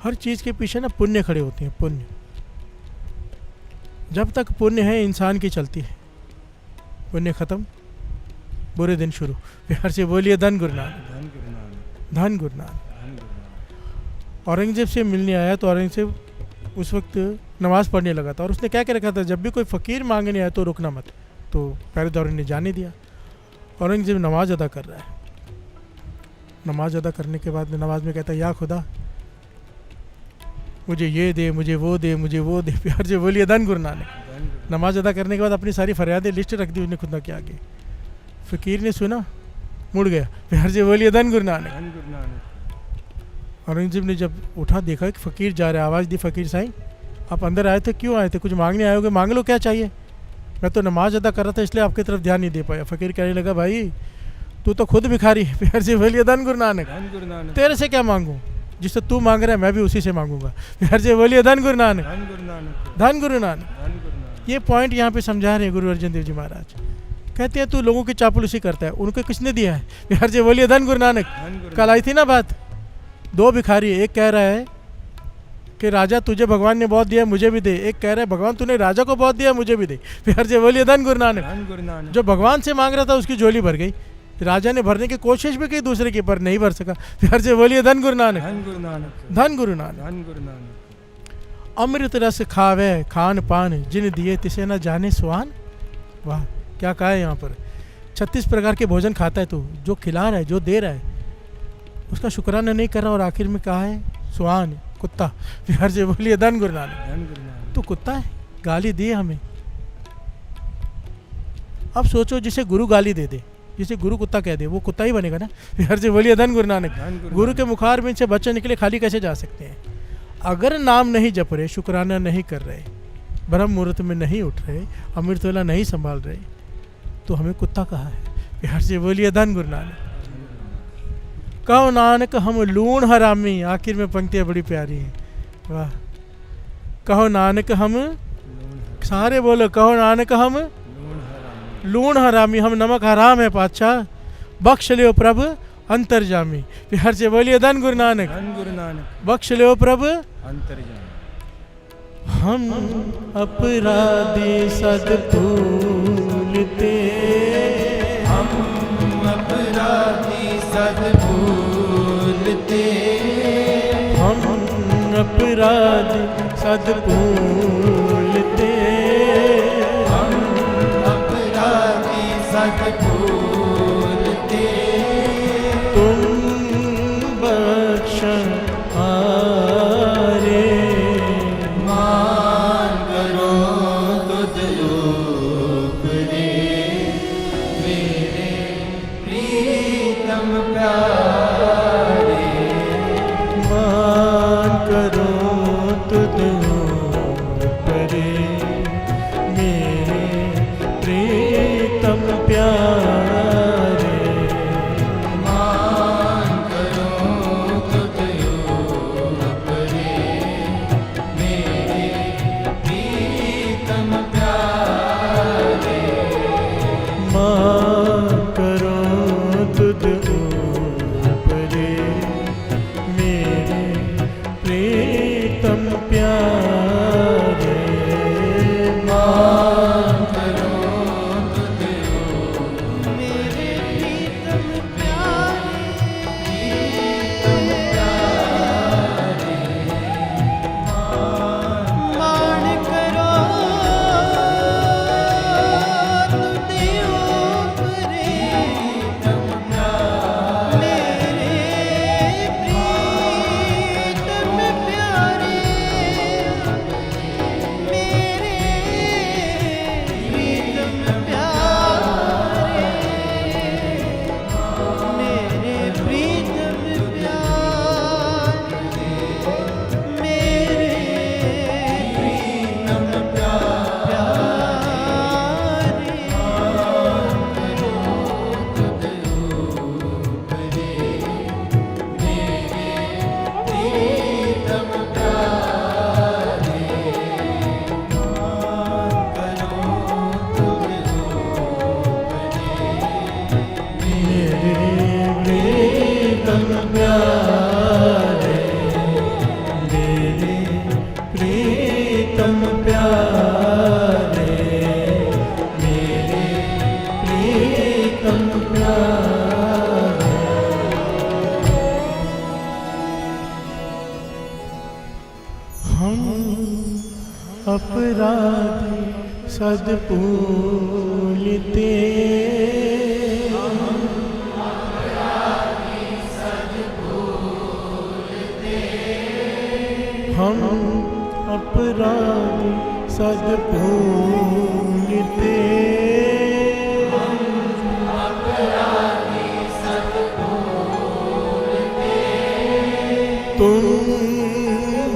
हर चीज के पीछे ना पुण्य खड़े होते हैं। पुण्य, जब तक पुण्य है इंसान की चलती है, पुण्य खत्म बुरे दिन शुरू। प्यार से बोलिए धन गुरु नानक। धन गुरु नानक। औरंगजेब से मिलने आया तो औरंगजेब उस वक्त नमाज पढ़ने लगा था, और उसने क्या कह रखा था, जब भी कोई फ़कीर मांगने आए तो रुकना मत। तो पहरेदार ने जाने दिया। औरंगजेब नमाज अदा कर रहा है। नमाज अदा करने के बाद नमाज में कहता है, या खुदा मुझे ये दे, मुझे वो दे, मुझे वो दे। प्यार से बोलिए धन गुरु नानक। नमाज अदा करने के बाद अपनी सारी फरियादें लिस्ट रख दी उसने खुदा के आगे। फ़कीर ने सुना, मुड़ गया। प्यार से बोलिए धन गुरु नानक। औरंगजेब ने जब उठा, देखा कि फ़कीर जा रहा है, आवाज़ दी, फ़कीर साईं आप अंदर आए थे, क्यों आए थे? कुछ मांगने आए होगे, मांग लो, क्या चाहिए? मैं तो नमाज अदा कर रहा था इसलिए आपकी तरफ ध्यान नहीं दे पाया। फ़कीर कहने लगा, भाई तू तो खुद भिखारी है। प्यार से बोलिए धन गुरु नानक। तेरे से क्या मांगूँ? जिससे तू मांग रहा है मैं भी उसी से मांगूंगा। प्यार से बोलिए धन गुरु नानक। धन गुरु नानक। ये पॉइंट यहाँ पे समझा रहे हैं गुरु अर्जन देव जी महाराज। कहते हैं तू लोगों की चापलूसी करता है, उनको किसने दिया है? प्यार से बोलिए धन गुरु नानक। कल आई थी ना बात, दो भिखारी, एक कह रहा है कि राजा तुझे भगवान ने बहुत दिया, मुझे भी दे। एक कह रहा है भगवान तूने राजा को बहुत दिया, मुझे भी दे। प्यार से बोलिए धन गुरु नानक। जो भगवान से मांग रहा था उसकी झोली भर गई, राजा ने भरने की कोशिश भी की दूसरे की, पर नहीं भर सका। प्यार से बोलिए धन गुरु नानक। धन गुरु नानक। अमृत रस खावे खान पान, जिन दिए तिसे न जाने स्वान। वाह, क्या कहा है यहाँ पर। 36 प्रकार के भोजन खाता है तू, जो खिला रहा है, जो दे रहा है, उसका शुक्राना नहीं कर रहा, और आखिर में कहा है स्वान, कुत्ता। प्यार से बोलिए धन गुरु नानक। तू कुत्ता है, गाली दी हमें। अब सोचो जिसे गुरु गाली दे दे, जिसे गुरु कुत्ता कह दे, वो कुत्ता ही बनेगा ना। हर से बोलिए धन गुरु नानक। गुरु के मुखार में से बच्चे निकले खाली कैसे जा सकते हैं? अगर नाम नहीं जप रहे, शुक्राना नहीं कर रहे, ब्रह्म मुहूर्त में नहीं उठ रहे, अमृत वेला नहीं संभाल रहे, तो हमें कुत्ता कहा है। प्यार से बोलिए धन गुरु नानक। कहो नानक हम लूण हरामी। आखिर में पंक्तियाँ बड़ी प्यारी हैं, वाह। कहो नानक हम, सारे बोलो, कहो नानक हम लूण हरामी, हम नमक हराम है पातशाह, बख्श लियो प्रभु अंतर्जामी। प्यार से बोलिए धन गुरु नानक। बख्श लियो प्रभु अंतर्जामी। हम अपराधी सद भूलते, हम अपराधी सद भूलते, हम अपराधी सद भूलते, हम अपराधी सद भूलते, तुम बख्शन हारे। मान करो तुझ ऊपरे, मेरे प्रीतम प्यारे। मान करो तुझ ऊपरे, मेरे प्रीतम प्यारे। मान करो तुझ ऊपरे, मेरे प्रीतम प्यारे। मान करो तुझ ऊपरे, मेरे प्रीतम प्यारे। मान करो तुझ ऊपरे, मेरे प्रीतम प्यारे। मान करो तुझ ऊपरे, मेरे प्रीतम प्यारे। मेरे प्रीतम प्यारे, मेरे प्रीतम प्यारे, मेरे प्रीतम प्रीतम प्यारे, मेरे प्रीतम प्यारे। हम अपराधी सद भूलते, हम अपराधी सद भूलते, तुम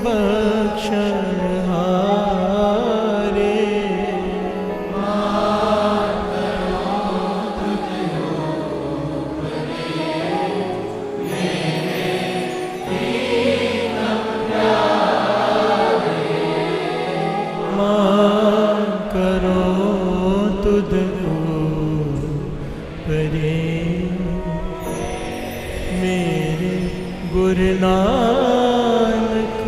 बख्शन हारे। मान करो तुझ ऊपरे, मेरे गुरु नानक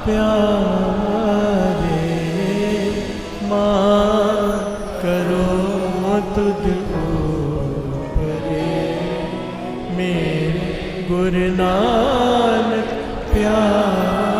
प्यारे। मान करो तुझ ऊपरे, मेरे गुरु नानक प्यारे।